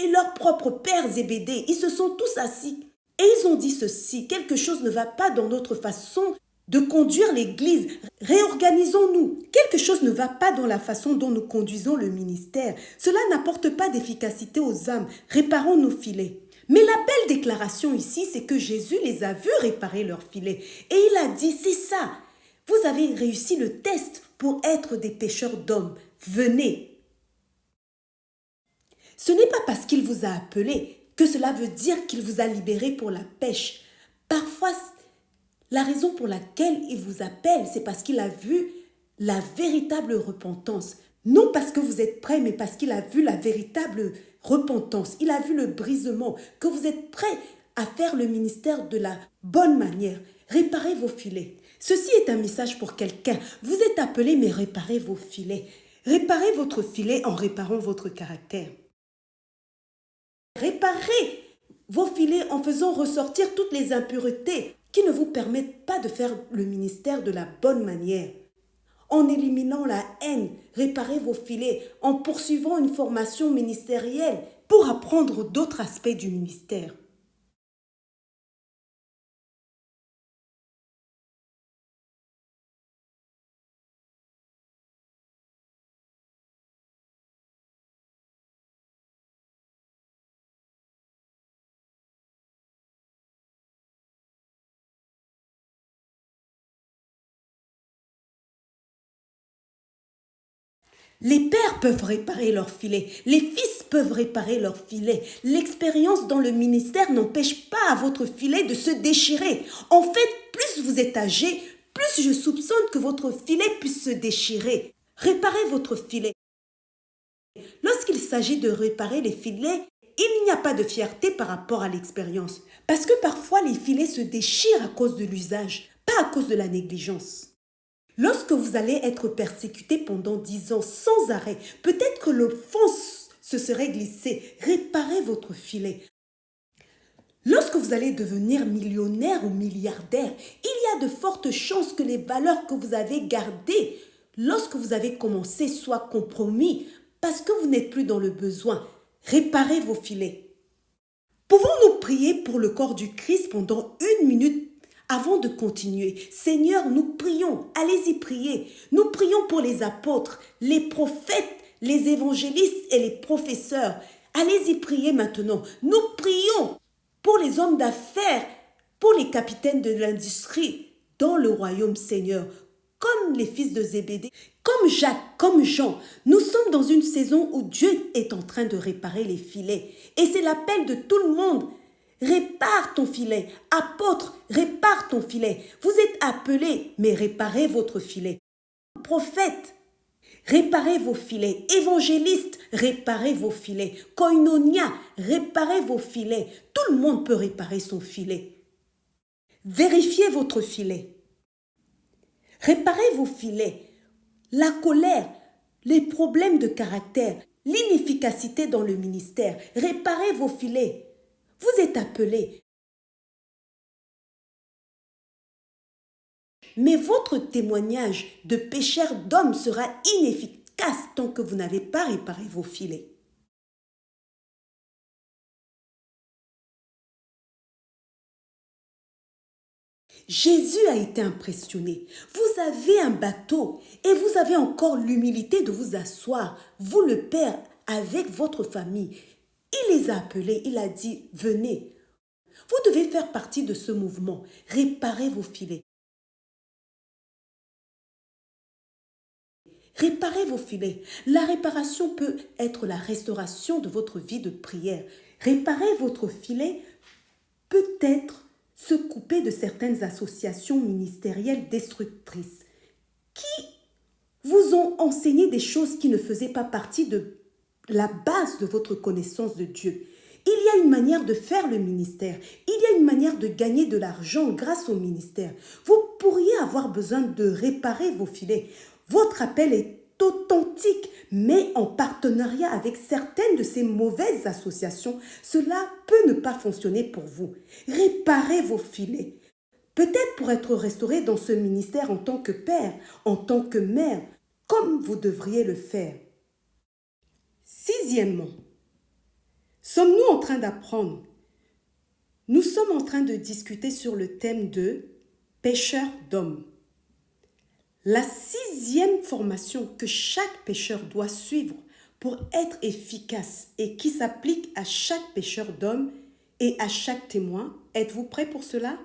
et leur propre père Zébédée. Ils se sont tous assis et ils ont dit ceci, quelque chose ne va pas dans notre façon de conduire l'Église. Réorganisons-nous. Quelque chose ne va pas dans la façon dont nous conduisons le ministère. Cela n'apporte pas d'efficacité aux âmes. Réparons nos filets. Mais la belle déclaration ici, c'est que Jésus les a vus réparer leurs filets. Et il a dit, c'est ça, vous avez réussi le test pour être des pêcheurs d'hommes. Venez. Ce n'est pas parce qu'il vous a appelé que cela veut dire qu'il vous a libéré pour la pêche. Parfois, la raison pour laquelle il vous appelle, c'est parce qu'il a vu la véritable repentance. Non parce que vous êtes prêts, mais parce qu'il a vu la véritable repentance. Il a vu le brisement, que vous êtes prêts à faire le ministère de la bonne manière. Réparez vos filets. Ceci est un message pour quelqu'un. Vous êtes appelé, mais réparez vos filets. Réparez votre filet en réparant votre caractère. Réparez vos filets en faisant ressortir toutes les impuretés qui ne vous permettent pas de faire le ministère de la bonne manière. En éliminant la haine, réparez vos filets, en poursuivant une formation ministérielle pour apprendre d'autres aspects du ministère. Les pères peuvent réparer leurs filets, les fils peuvent réparer leurs filets. L'expérience dans le ministère n'empêche pas à votre filet de se déchirer. En fait, plus vous êtes âgé, plus je soupçonne que votre filet puisse se déchirer. Réparez votre filet. Lorsqu'il s'agit de réparer les filets, il n'y a pas de fierté par rapport à l'expérience. Parce que parfois les filets se déchirent à cause de l'usage, pas à cause de la négligence. Lorsque vous allez être persécuté pendant 10 ans sans arrêt, peut-être que l'offense se serait glissée. Réparez votre filet. Lorsque vous allez devenir millionnaire ou milliardaire, il y a de fortes chances que les valeurs que vous avez gardées lorsque vous avez commencé soient compromis parce que vous n'êtes plus dans le besoin. Réparez vos filets. Pouvons-nous prier pour le corps du Christ pendant 1 minute avant de continuer? Seigneur, nous prions, allez-y prier. Nous prions pour les apôtres, les prophètes, les évangélistes et les professeurs. Allez-y prier maintenant. Nous prions pour les hommes d'affaires, pour les capitaines de l'industrie dans le royaume, Seigneur, comme les fils de Zébédée, comme Jacques, comme Jean. Nous sommes dans une saison où Dieu est en train de réparer les filets. Et c'est l'appel de tout le monde. Répare ton filet. Apôtre, répare ton filet. Vous êtes appelés, mais réparez votre filet. Prophète, réparez vos filets. Évangélistes, réparez vos filets. Koinonia, réparez vos filets. Tout le monde peut réparer son filet. Vérifiez votre filet. Réparez vos filets. La colère, les problèmes de caractère, l'inefficacité dans le ministère. Réparez vos filets. Vous êtes appelés. Mais votre témoignage de pécheur d'homme sera inefficace tant que vous n'avez pas réparé vos filets. Jésus a été impressionné. Vous avez un bateau et vous avez encore l'humilité de vous asseoir, vous le Père, avec votre famille. Il les a appelés, il a dit, venez. Vous devez faire partie de ce mouvement. Réparez vos filets. Réparez vos filets. La réparation peut être la restauration de votre vie de prière. Réparer votre filet peut être se couper de certaines associations ministérielles destructrices qui vous ont enseigné des choses qui ne faisaient pas partie de la base de votre connaissance de Dieu. Il y a une manière de faire le ministère. Il y a une manière de gagner de l'argent grâce au ministère. Vous pourriez avoir besoin de réparer vos filets. Votre appel est authentique, mais en partenariat avec certaines de ces mauvaises associations, cela peut ne pas fonctionner pour vous. Réparez vos filets. Peut-être pour être restauré dans ce ministère en tant que père, en tant que mère, comme vous devriez le faire. Sixièmement, sommes-nous en train d'apprendre? Nous sommes en train de discuter sur le thème de pécheur d'hommes. La 6e formation que chaque pécheur doit suivre pour être efficace et qui s'applique à chaque pécheur d'hommes et à chaque témoin. Êtes-vous prêts pour cela?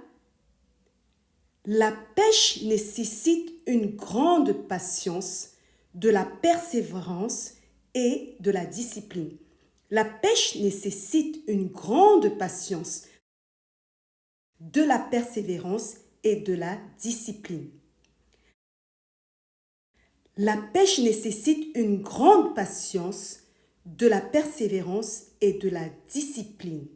La pêche nécessite une grande patience, de la persévérance et de la discipline. La pêche nécessite une grande patience, de la persévérance et de la discipline. La pêche nécessite une grande patience, de la persévérance et de la discipline.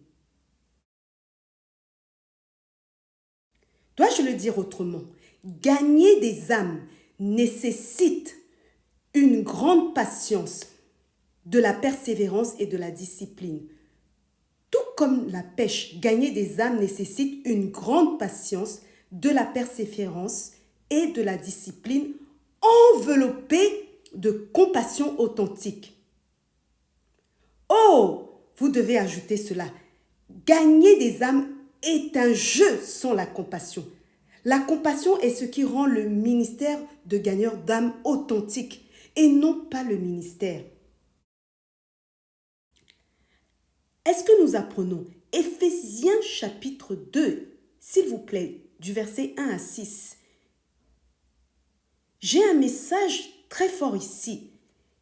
Dois-je le dire autrement? Gagner des âmes nécessite une grande patience, de la persévérance et de la discipline. Tout comme la pêche, gagner des âmes nécessite une grande patience, de la persévérance et de la discipline enveloppée de compassion authentique. Oh, vous devez ajouter cela. Gagner des âmes est un jeu sans la compassion. La compassion est ce qui rend le ministère de gagneur d'âmes authentique et non pas le ministère. Est-ce que nous apprenons Éphésiens chapitre 2, s'il vous plaît, du verset 1 à 6. J'ai un message très fort ici.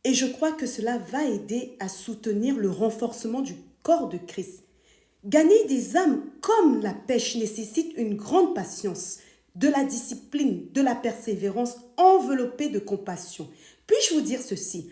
Et je crois que cela va aider à soutenir le renforcement du corps de Christ. Gagner des âmes comme la pêche nécessite une grande patience, de la discipline, de la persévérance enveloppée de compassion. Puis-je vous dire ceci?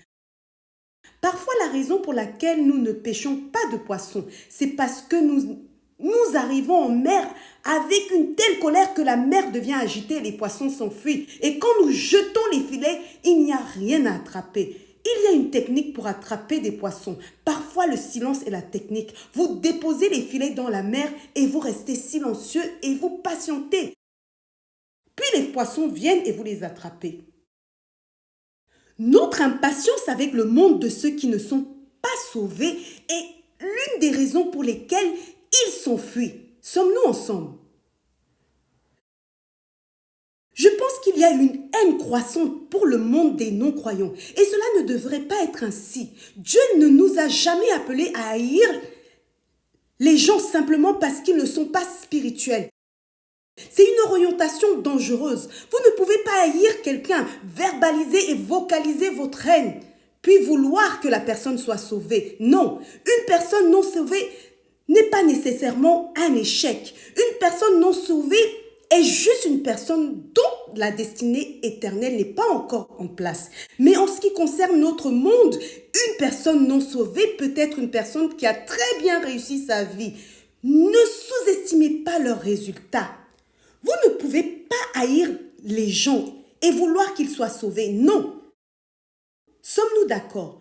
Parfois, la raison pour laquelle nous ne pêchons pas de poissons, c'est parce que nous arrivons en mer avec une telle colère que la mer devient agitée et les poissons s'enfuient. Et quand nous jetons les filets, il n'y a rien à attraper. Il y a une technique pour attraper des poissons. Parfois, le silence est la technique. Vous déposez les filets dans la mer et vous restez silencieux et vous patientez. Puis les poissons viennent et vous les attrapez. Notre impatience avec le monde de ceux qui ne sont pas sauvés est l'une des raisons pour lesquelles ils s'enfuient. Sommes-nous ensemble? Je pense qu'il y a une haine croissante pour le monde des non-croyants. Et cela ne devrait pas être ainsi. Dieu ne nous a jamais appelés à haïr les gens simplement parce qu'ils ne sont pas spirituels. C'est une orientation dangereuse. Vous ne pouvez pas haïr quelqu'un, verbaliser et vocaliser votre haine, puis vouloir que la personne soit sauvée. Non, une personne non sauvée n'est pas nécessairement un échec. Une personne non sauvée est juste une personne dont la destinée éternelle n'est pas encore en place. Mais en ce qui concerne notre monde, une personne non sauvée peut être une personne qui a très bien réussi sa vie. Ne sous-estimez pas leurs résultats. Vous ne pouvez pas haïr les gens et vouloir qu'ils soient sauvés. Non. Sommes-nous d'accord?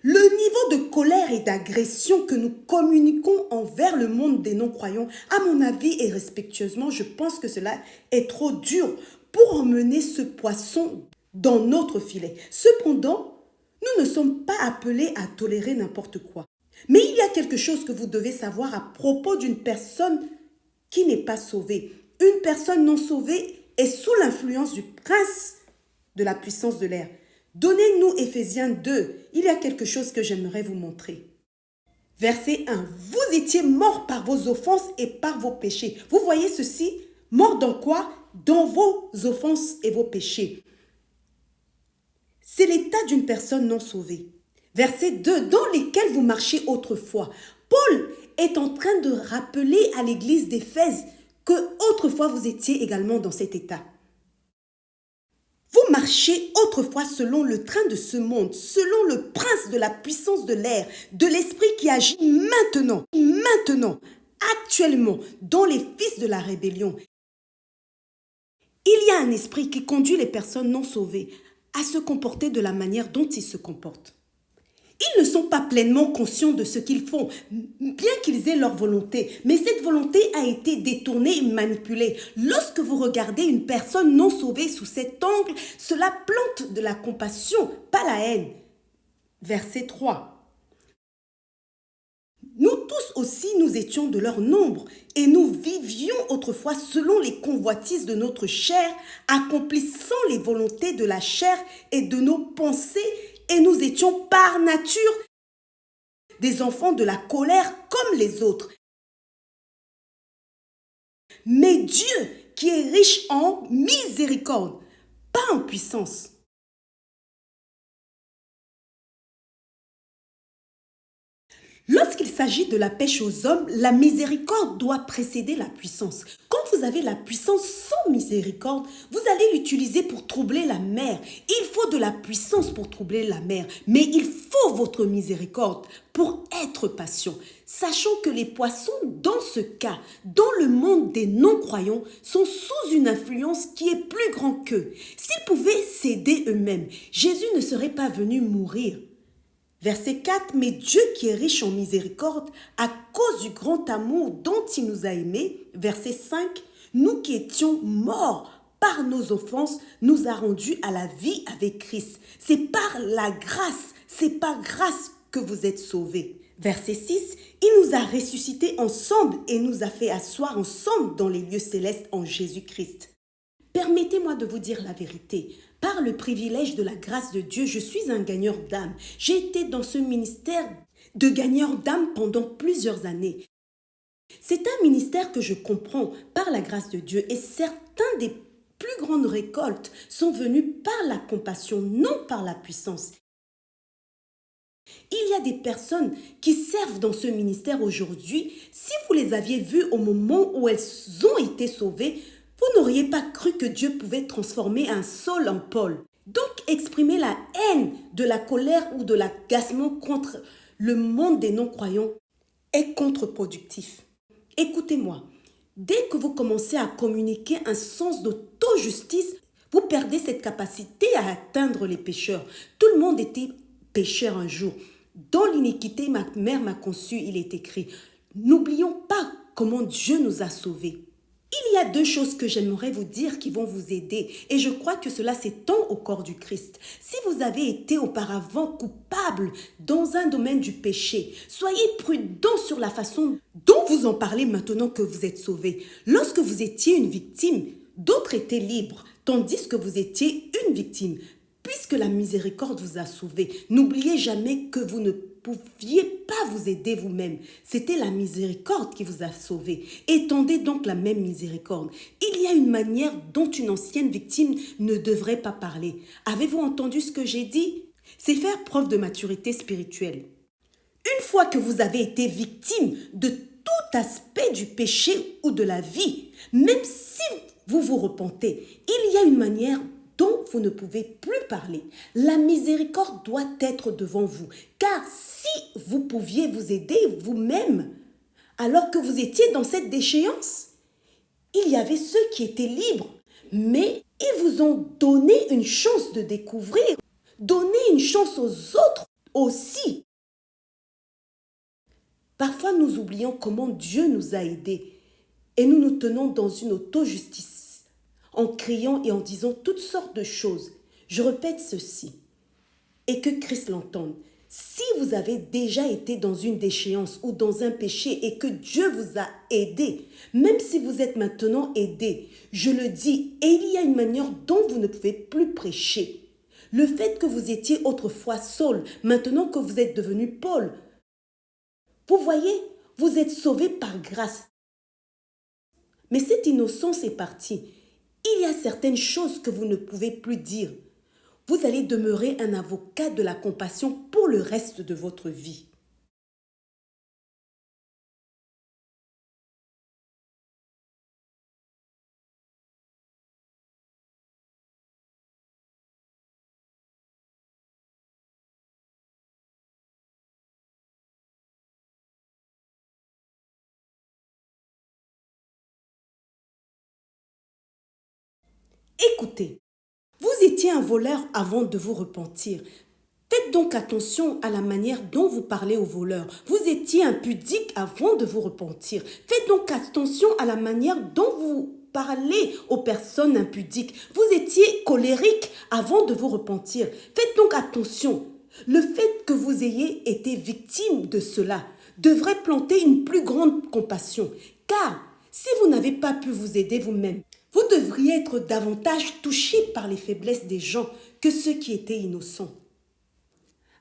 Le niveau de colère et d'agression que nous communiquons envers le monde des non-croyants, à mon avis et respectueusement, je pense que cela est trop dur pour emmener ce poisson dans notre filet. Cependant, nous ne sommes pas appelés à tolérer n'importe quoi. Mais il y a quelque chose que vous devez savoir à propos d'une personne qui n'est pas sauvée. Une personne non sauvée est sous l'influence du prince de la puissance de l'air. Donnez-nous Éphésiens 2. Il y a quelque chose que j'aimerais vous montrer. Verset 1. Vous étiez morts par vos offenses et par vos péchés. Vous voyez ceci? Morts dans quoi? Dans vos offenses et vos péchés. C'est l'état d'une personne non sauvée. Verset 2. Dans lesquels vous marchiez autrefois. Paul est en train de rappeler à l'église d'Éphèse que autrefois vous étiez également dans cet état. Vous marchez autrefois selon le train de ce monde, selon le prince de la puissance de l'air, de l'esprit qui agit maintenant, actuellement, dans les fils de la rébellion. Il y a un esprit qui conduit les personnes non sauvées à se comporter de la manière dont ils se comportent. Ils ne sont pas pleinement conscients de ce qu'ils font, bien qu'ils aient leur volonté. Mais cette volonté a été détournée et manipulée. Lorsque vous regardez une personne non sauvée sous cet angle, cela plante de la compassion, pas la haine. Verset 3. Nous tous aussi, nous étions de leur nombre et nous vivions autrefois selon les convoitises de notre chair, accomplissant les volontés de la chair et de nos pensées. Et nous étions par nature des enfants de la colère comme les autres. Mais Dieu, qui est riche en miséricorde, pas en puissance. Lorsqu'il s'agit de la pêche aux hommes, la miséricorde doit précéder la puissance. Quand vous avez la puissance sans miséricorde, vous allez l'utiliser pour troubler la mer. Il faut de la puissance pour troubler la mer, mais il faut votre miséricorde pour être patient. Sachant que les poissons, dans ce cas, dans le monde des non-croyants, sont sous une influence qui est plus grande qu'eux. S'ils pouvaient s'aider eux-mêmes, Jésus ne serait pas venu mourir. Verset 4, mais Dieu qui est riche en miséricorde, à cause du grand amour dont il nous a aimés. Verset 5, nous qui étions morts par nos offenses, nous a rendus à la vie avec Christ. C'est par la grâce, c'est par grâce que vous êtes sauvés. Verset 6, il nous a ressuscités ensemble et nous a fait asseoir ensemble dans les lieux célestes en Jésus-Christ. Permettez-moi de vous dire la vérité. Par le privilège de la grâce de Dieu, je suis un gagneur d'âme. J'ai été dans ce ministère de gagneur d'âme pendant plusieurs années. C'est un ministère que je comprends par la grâce de Dieu et certains des plus grandes récoltes sont venues par la compassion, non par la puissance. Il y a des personnes qui servent dans ce ministère aujourd'hui. Si vous les aviez vues au moment où elles ont été sauvées, vous n'auriez pas cru que Dieu pouvait transformer un Saul en Paul. Donc, exprimer la haine, de la colère ou de l'agacement contre le monde des non-croyants est contre-productif. Écoutez-moi, dès que vous commencez à communiquer un sens d'auto-justice, vous perdez cette capacité à atteindre les pécheurs. Tout le monde était pécheur un jour. Dans l'iniquité, ma mère m'a conçu, il est écrit. N'oublions pas comment Dieu nous a sauvés. Il y a deux choses que j'aimerais vous dire qui vont vous aider et je crois que cela s'étend au corps du Christ. Si vous avez été auparavant coupable dans un domaine du péché, soyez prudents sur la façon dont vous en parlez maintenant que vous êtes sauvés. Lorsque vous étiez une victime, d'autres étaient libres, tandis que vous étiez une victime. Puisque la miséricorde vous a sauvé, n'oubliez jamais que vous ne pouviez pas vous aider vous-même. C'était la miséricorde qui vous a sauvé. Étendez donc la même miséricorde. Il y a une manière dont une ancienne victime ne devrait pas parler. Avez-vous entendu ce que j'ai dit? C'est faire preuve de maturité spirituelle. Une fois que vous avez été victime de tout aspect du péché ou de la vie, même si vous vous repentez, il y a une manière dont vous ne pouvez plus parler. La miséricorde doit être devant vous, car si vous pouviez vous aider vous-même, alors que vous étiez dans cette déchéance, il y avait ceux qui étaient libres, mais ils vous ont donné une chance de découvrir, donné une chance aux autres aussi. Parfois, nous oublions comment Dieu nous a aidés et nous nous tenons dans une auto-justice en criant et en disant toutes sortes de choses. Je répète ceci et que Christ l'entende. Si vous avez déjà été dans une déchéance ou dans un péché et que Dieu vous a aidé, même si vous êtes maintenant aidé, je le dis, et il y a une manière dont vous ne pouvez plus prêcher. Le fait que vous étiez autrefois Saul, maintenant que vous êtes devenu Paul, vous voyez, vous êtes sauvé par grâce. Mais cette innocence est partie. Il y a certaines choses que vous ne pouvez plus dire. Vous allez demeurer un avocat de la compassion pour le reste de votre vie. Écoutez, vous étiez un voleur avant de vous repentir. Faites donc attention à la manière dont vous parlez aux voleurs. Vous étiez impudique avant de vous repentir. Faites donc attention à la manière dont vous parlez aux personnes impudiques. Vous étiez colérique avant de vous repentir. Faites donc attention. Le fait que vous ayez été victime de cela devrait planter une plus grande compassion. Car si vous n'avez pas pu vous aider vous-même, vous devriez être davantage touché par les faiblesses des gens que ceux qui étaient innocents.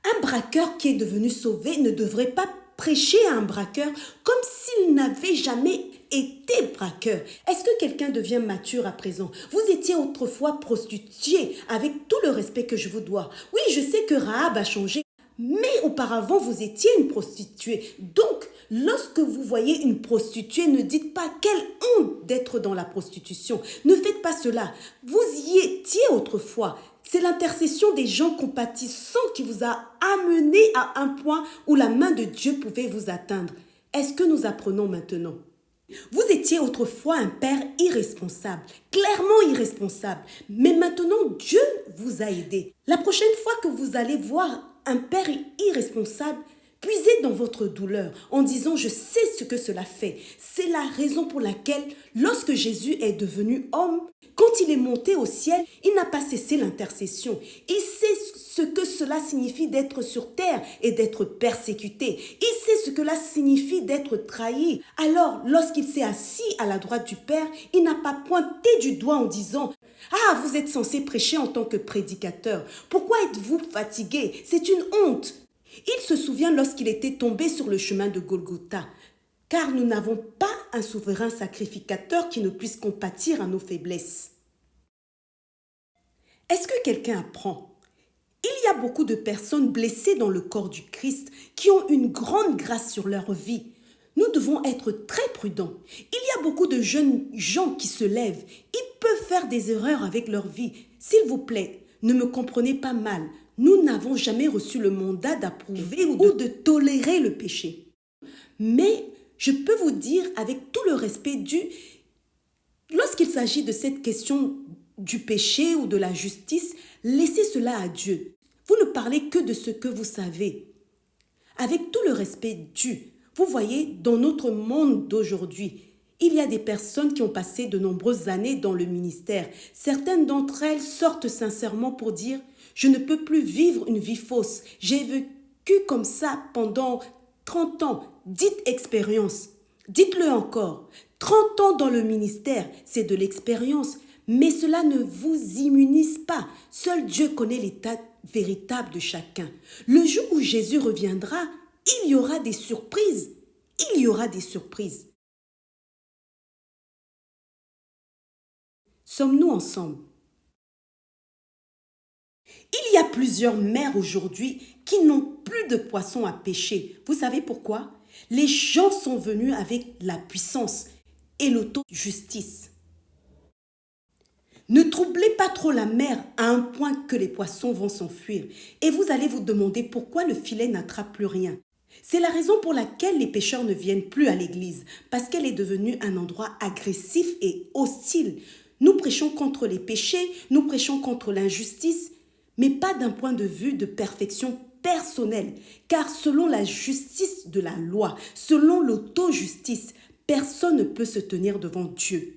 Un braqueur qui est devenu sauvé ne devrait pas prêcher à un braqueur comme s'il n'avait jamais été braqueur. Est-ce que quelqu'un devient mature à présent? Vous étiez autrefois prostituée, avec tout le respect que je vous dois. Oui, je sais que Rahab a changé, mais auparavant vous étiez une prostituée. Donc, lorsque vous voyez une prostituée, ne dites pas quelle honte d'être dans la prostitution. Ne faites pas cela. Vous y étiez autrefois. C'est l'intercession des gens compatissants qui vous a amené à un point où la main de Dieu pouvait vous atteindre. Est-ce que nous apprenons maintenant? Vous étiez autrefois un père irresponsable, clairement irresponsable, mais maintenant Dieu vous a aidé. La prochaine fois que vous allez voir un père irresponsable, puisez dans votre douleur en disant « je sais ce que cela fait ». C'est la raison pour laquelle lorsque Jésus est devenu homme, quand il est monté au ciel, il n'a pas cessé l'intercession. Il sait ce que cela signifie d'être sur terre et d'être persécuté. Il sait ce que cela signifie d'être trahi. Alors, lorsqu'il s'est assis à la droite du Père, il n'a pas pointé du doigt en disant « Ah, vous êtes censé prêcher en tant que prédicateur. Pourquoi êtes-vous fatigué? C'est une honte. » Il se souvient lorsqu'il était tombé sur le chemin de Golgotha. car nous n'avons pas un souverain sacrificateur qui ne puisse compatir à nos faiblesses. Est-ce que quelqu'un apprend? Il y a beaucoup de personnes blessées dans le corps du Christ qui ont une grande grâce sur leur vie. Nous devons être très prudents. Il y a beaucoup de jeunes gens qui se lèvent. Ils peuvent faire des erreurs avec leur vie. S'il vous plaît, ne me comprenez pas mal. Nous n'avons jamais reçu le mandat d'approuver ou de tolérer le péché. Mais je peux vous dire avec tout le respect dû, lorsqu'il s'agit de cette question du péché ou de la justice, laissez cela à Dieu. Vous ne parlez que de ce que vous savez. Avec tout le respect dû, vous voyez, dans notre monde d'aujourd'hui, il y a des personnes qui ont passé de nombreuses années dans le ministère. Certaines d'entre elles sortent sincèrement pour dire « Je ne peux plus vivre une vie fausse. J'ai vécu comme ça pendant 30 ans. » Dites expérience. Dites-le encore. 30 ans dans le ministère, c'est de l'expérience. Mais cela ne vous immunise pas. Seul Dieu connaît l'état véritable de chacun. Le jour où Jésus reviendra, il y aura des surprises. Il y aura des surprises. Sommes-nous ensemble? Il y a plusieurs mers aujourd'hui qui n'ont plus de poissons à pêcher. Vous savez pourquoi? Les gens sont venus avec la puissance et l'auto-justice. Ne troublez pas trop la mer à un point que les poissons vont s'enfuir. Et vous allez vous demander pourquoi le filet n'attrape plus rien. C'est la raison pour laquelle les pêcheurs ne viennent plus à l'église, parce qu'elle est devenue un endroit agressif et hostile. Nous prêchons contre les péchés, nous prêchons contre l'injustice, mais pas d'un point de vue de perfection personnelle, car selon la justice de la loi, selon l'auto-justice, personne ne peut se tenir devant Dieu.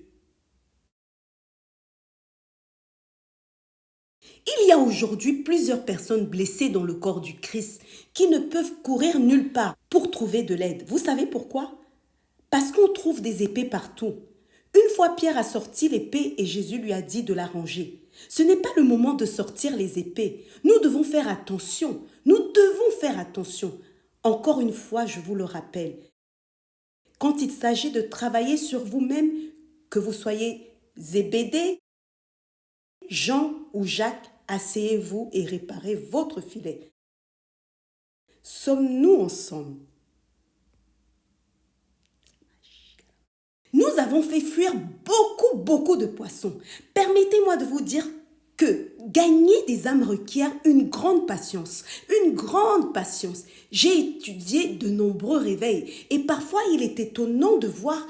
Il y a aujourd'hui plusieurs personnes blessées dans le corps du Christ qui ne peuvent courir nulle part pour trouver de l'aide. Vous savez pourquoi? Parce qu'on trouve des épées partout. Une fois Pierre a sorti l'épée et Jésus lui a dit de la ranger. Ce n'est pas le moment de sortir les épées. Nous devons faire attention. Nous devons faire attention. Encore une fois, je vous le rappelle. Quand il s'agit de travailler sur vous-même, que vous soyez Zébédée, Jean ou Jacques, asseyez-vous et réparez votre filet. Sommes-nous ensemble? Nous avons fait fuir beaucoup de poissons. Permettez-moi de vous dire que gagner des âmes requiert une grande patience. Une grande patience. J'ai étudié de nombreux réveils et parfois il est étonnant de voir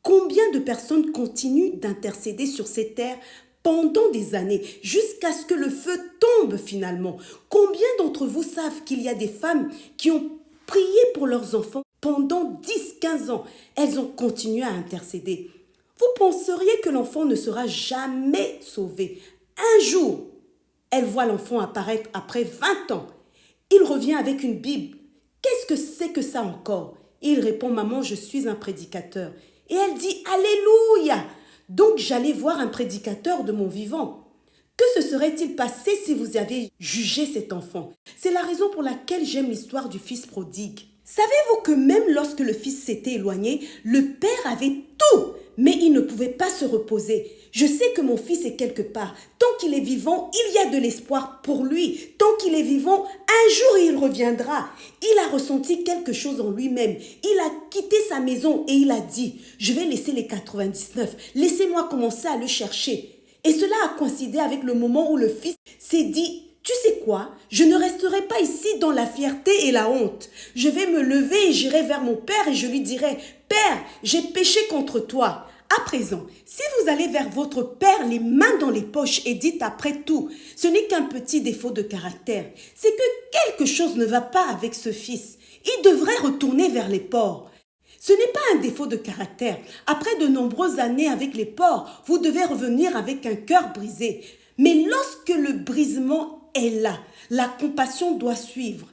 combien de personnes continuent d'intercéder sur ces terres pendant des années, jusqu'à ce que le feu tombe finalement. Combien d'entre vous savent qu'il y a des femmes qui ont prié pour leurs enfants pendant 10-15 ans? Elles ont continué à intercéder. Vous penseriez que l'enfant ne sera jamais sauvé. Un jour, elle voit l'enfant apparaître après 20 ans. Il revient avec une Bible. Qu'est-ce que c'est que ça encore? Il répond, maman, je suis un prédicateur. Et elle dit, alléluia! Donc j'allais voir un prédicateur de mon vivant. Que se serait-il passé si vous aviez jugé cet enfant? C'est la raison pour laquelle j'aime l'histoire du fils prodigue. Savez-vous que même lorsque le fils s'était éloigné, le père avait tout, mais il ne pouvait pas se reposer. Je sais que mon fils est quelque part. Tant qu'il est vivant, il y a de l'espoir pour lui. Tant qu'il est vivant, un jour il reviendra. Il a ressenti quelque chose en lui-même. Il a quitté sa maison et il a dit, je vais laisser les 99. Laissez-moi commencer à le chercher. Et cela a coïncidé avec le moment où le fils s'est dit, tu sais quoi, je ne resterai pas ici dans la fierté et la honte. Je vais me lever et j'irai vers mon père et je lui dirai, Père, j'ai péché contre toi. À présent, si vous allez vers votre père les mains dans les poches et dites après tout, ce n'est qu'un petit défaut de caractère. C'est que quelque chose ne va pas avec ce fils. Il devrait retourner vers les porcs. Ce n'est pas un défaut de caractère. Après de nombreuses années avec les porcs, vous devez revenir avec un cœur brisé. Mais lorsque le brisement est là, la compassion doit suivre.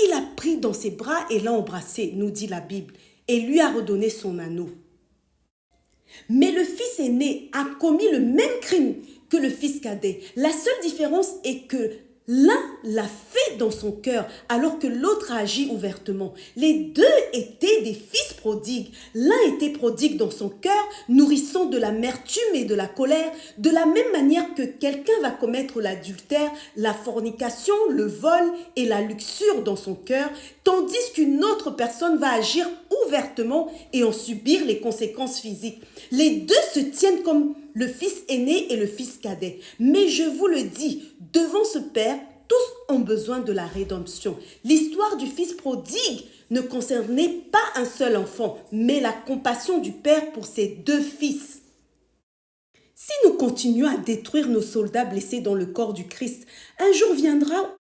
Il a pris dans ses bras et l'a embrassé, nous dit la Bible, et lui a redonné son anneau. Mais le fils aîné a commis le même crime que le fils cadet. La seule différence est que l'un l'a fait dans son cœur alors que l'autre a agi ouvertement. Les deux étaient des fils prodigues. L'un était prodigue dans son cœur, nourrissant de l'amertume et de la colère, de la même manière que quelqu'un va commettre l'adultère, la fornication, le vol et la luxure dans son cœur, tandis qu'une autre personne va agir ouvertement et en subir les conséquences physiques. Les deux se tiennent comme le fils aîné et le fils cadet. Mais je vous le dis, devant ce Père, tous ont besoin de la rédemption. L'histoire du fils prodigue ne concernait pas un seul enfant, mais la compassion du Père pour ses deux fils. Si nous continuons à détruire nos soldats blessés dans le corps du Christ, un jour viendra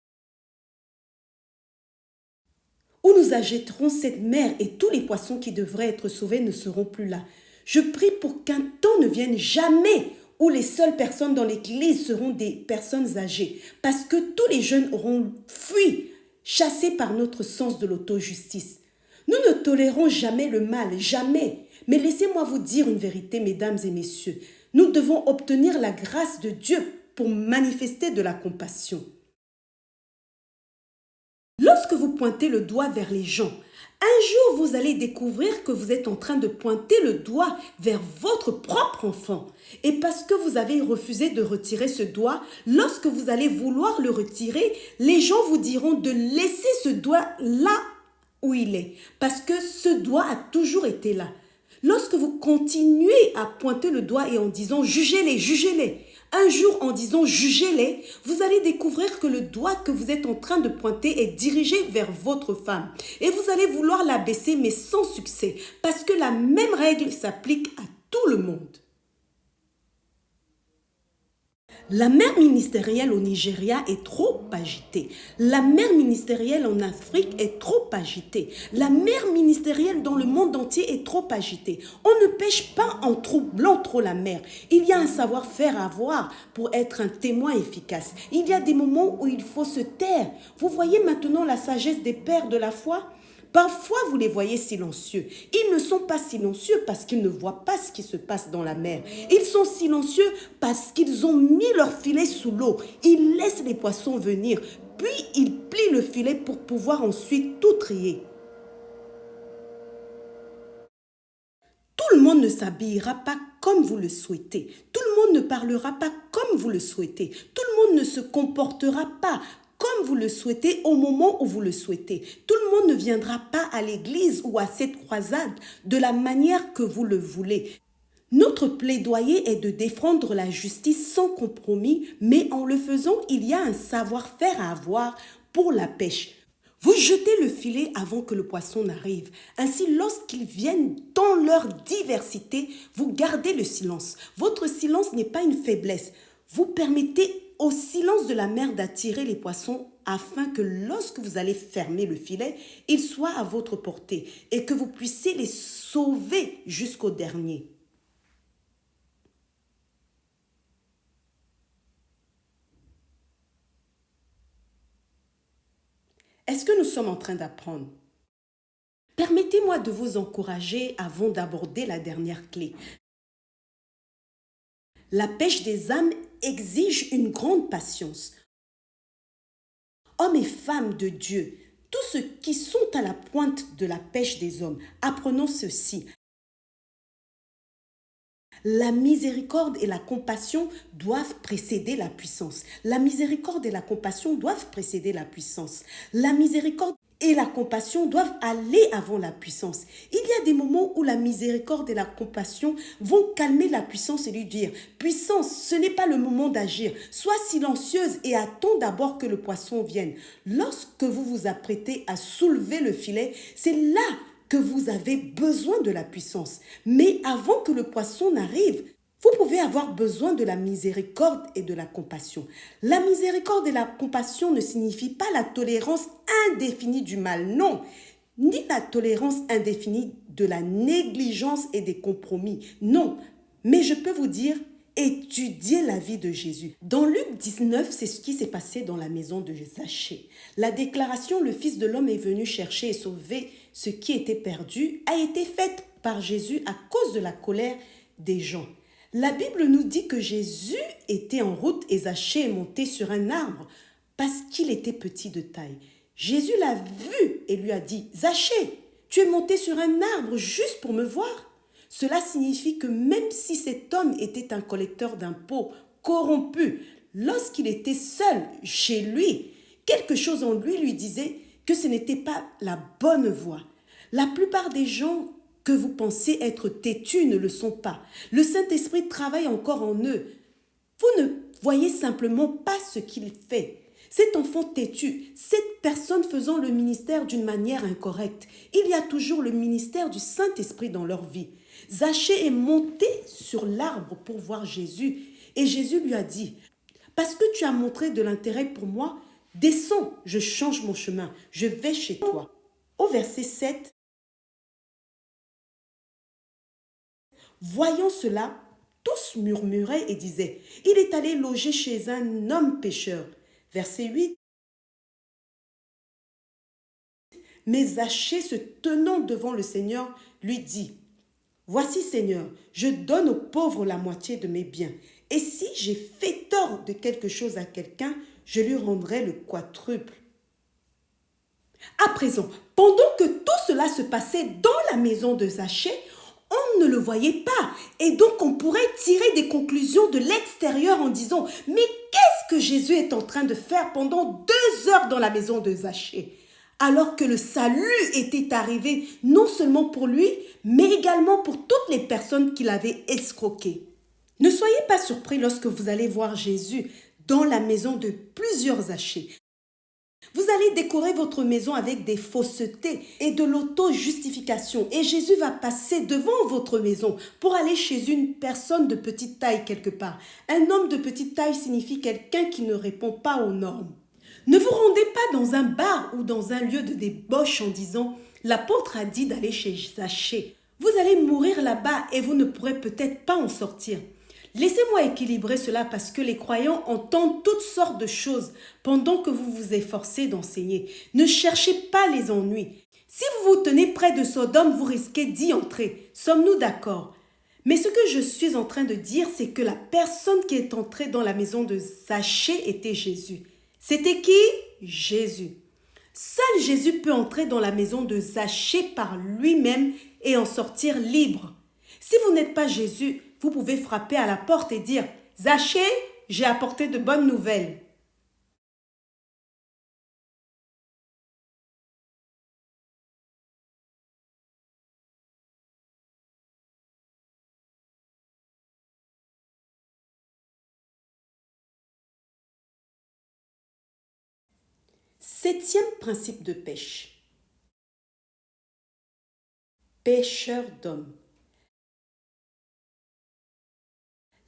où nous achèterons cette mer et tous les poissons qui devraient être sauvés ne seront plus là. Je prie pour qu'un temps ne vienne jamais où les seules personnes dans l'église seront des personnes âgées, parce que tous les jeunes auront fui, chassés par notre sens de l'auto-justice. Nous ne tolérons jamais le mal, jamais. Mais laissez-moi vous dire une vérité, mesdames et messieurs. Nous devons obtenir la grâce de Dieu pour manifester de la compassion. Lorsque vous pointez le doigt vers les gens, un jour vous allez découvrir que vous êtes en train de pointer le doigt vers votre propre enfant. Et parce que vous avez refusé de retirer ce doigt, lorsque vous allez vouloir le retirer, les gens vous diront de laisser ce doigt là où il est. Parce que ce doigt a toujours été là. Lorsque vous continuez à pointer le doigt et en disant « jugez-les, jugez-les », un jour, en disant « jugez-les », vous allez découvrir que le doigt que vous êtes en train de pointer est dirigé vers votre femme. Et vous allez vouloir l'abaisser, mais sans succès, parce que la même règle s'applique à tout le monde. La mer ministérielle au Nigeria est trop agitée. La mer ministérielle en Afrique est trop agitée. La mer ministérielle dans le monde entier est trop agitée. On ne pêche pas en troublant trop la mer. Il y a un savoir-faire à avoir pour être un témoin efficace. Il y a des moments où il faut se taire. Vous voyez maintenant la sagesse des pères de la foi ? Parfois, vous les voyez silencieux. Ils ne sont pas silencieux parce qu'ils ne voient pas ce qui se passe dans la mer. Ils sont silencieux parce qu'ils ont mis leur filet sous l'eau. Ils laissent les poissons venir, puis ils plient le filet pour pouvoir ensuite tout trier. Tout le monde ne s'habillera pas comme vous le souhaitez. Tout le monde ne parlera pas comme vous le souhaitez. Tout le monde ne se comportera pas comme vous le souhaitez au moment où vous le souhaitez. Tout le monde ne viendra pas à l'église ou à cette croisade de la manière que vous le voulez. Notre plaidoyer est de défendre la justice sans compromis, mais en le faisant, il y a un savoir-faire à avoir pour la pêche. Vous jetez le filet avant que le poisson n'arrive. Ainsi, lorsqu'ils viennent dans leur diversité, vous gardez le silence. Votre silence n'est pas une faiblesse. Vous permettez au silence de la mer d'attirer les poissons afin que lorsque vous allez fermer le filet, ils soient à votre portée et que vous puissiez les sauver jusqu'au dernier. Est-ce que nous sommes en train d'apprendre? Permettez-moi de vous encourager avant d'aborder la dernière clé. La pêche des âmes exige une grande patience. Hommes et femmes de Dieu, tous ceux qui sont à la pointe de la pêche des hommes, apprenons ceci. La miséricorde et la compassion doivent précéder la puissance. La miséricorde et la compassion doivent précéder la puissance. La miséricorde et la compassion doivent aller avant la puissance. Il y a des moments où la miséricorde et la compassion vont calmer la puissance et lui dire « Puissance, ce n'est pas le moment d'agir. Sois silencieuse et attends d'abord que le poisson vienne. » Lorsque vous vous apprêtez à soulever le filet, c'est là que vous avez besoin de la puissance. Mais avant que le poisson n'arrive, vous pouvez avoir besoin de la miséricorde et de la compassion. La miséricorde et la compassion ne signifient pas la tolérance indéfinie du mal, non, ni la tolérance indéfinie de la négligence et des compromis, non. Mais je peux vous dire, étudiez la vie de Jésus. Dans Luc 19, c'est ce qui s'est passé dans la maison de Zachée. La déclaration « Le Fils de l'homme est venu chercher et sauver ce qui était perdu » a été faite par Jésus à cause de la colère des gens. La Bible nous dit que Jésus était en route et Zachée est monté sur un arbre parce qu'il était petit de taille. Jésus l'a vu et lui a dit, « Zachée, tu es monté sur un arbre juste pour me voir ?» Cela signifie que même si cet homme était un collecteur d'impôts corrompu, lorsqu'il était seul chez lui, quelque chose en lui disait que ce n'était pas la bonne voie. La plupart des gens que vous pensez être têtus ne le sont pas. Le Saint-Esprit travaille encore en eux. Vous ne voyez simplement pas ce qu'il fait. Cet enfant têtu, cette personne faisant le ministère d'une manière incorrecte, il y a toujours le ministère du Saint-Esprit dans leur vie. Zachée est monté sur l'arbre pour voir Jésus et Jésus lui a dit, « Parce que tu as montré de l'intérêt pour moi, descends, je change mon chemin, je vais chez toi. » Au verset 7, voyant cela, tous murmuraient et disaient, « Il est allé loger chez un homme pécheur. » Verset 8, mais Zachée, se tenant devant le Seigneur, lui dit, « Voici, Seigneur, je donne aux pauvres la moitié de mes biens. Et si j'ai fait tort de quelque chose à quelqu'un, je lui rendrai le quadruple. » À présent, pendant que tout cela se passait dans la maison de Zachée, on ne le voyait pas. Et donc, on pourrait tirer des conclusions de l'extérieur en disant, « Mais qu'est-ce que Jésus est en train de faire pendant 2 heures dans la maison de Zachée ?» Alors que le salut était arrivé non seulement pour lui, mais également pour toutes les personnes qu'il avait escroquées. Ne soyez pas surpris lorsque vous allez voir Jésus dans la maison de plusieurs Zachées. Vous allez décorer votre maison avec des faussetés et de l'auto-justification. Et Jésus va passer devant votre maison pour aller chez une personne de petite taille quelque part. Un homme de petite taille signifie quelqu'un qui ne répond pas aux normes. Ne vous rendez pas dans un bar ou dans un lieu de débauche en disant « L'apôtre a dit d'aller chez Zachée ». Vous allez mourir là-bas et vous ne pourrez peut-être pas en sortir. Laissez-moi équilibrer cela parce que les croyants entendent toutes sortes de choses pendant que vous vous efforcez d'enseigner. Ne cherchez pas les ennuis. Si vous vous tenez près de Sodome, vous risquez d'y entrer. Sommes-nous d'accord? Mais ce que je suis en train de dire, c'est que la personne qui est entrée dans la maison de Zachée était Jésus. C'était qui? Jésus. Seul Jésus peut entrer dans la maison de Zachée par lui-même et en sortir libre. Si vous n'êtes pas Jésus, vous pouvez frapper à la porte et dire « Zachée, j'ai apporté de bonnes nouvelles. » Septième principe de pêche. Pêcheur d'hommes.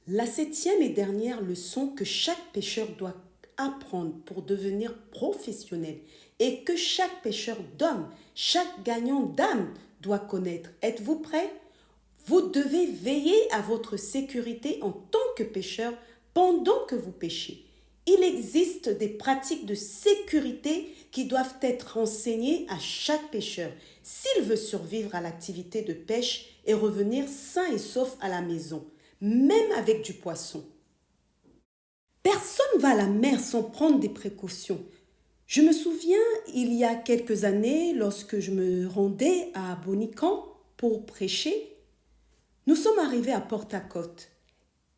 La 7e et dernière leçon que chaque pêcheur doit apprendre pour devenir professionnel et que chaque pêcheur d'hommes, chaque gagnant d'âme doit connaître. Êtes-vous prêts? Vous devez veiller à votre sécurité en tant que pêcheur pendant que vous pêchez. Il existe des pratiques de sécurité qui doivent être enseignées à chaque pêcheur s'il veut survivre à l'activité de pêche et revenir sain et sauf à la maison, même avec du poisson. Personne va à la mer sans prendre des précautions. Je me souviens, il y a quelques années, lorsque je me rendais à Bonican pour prêcher, nous sommes arrivés à Porte-à-Côte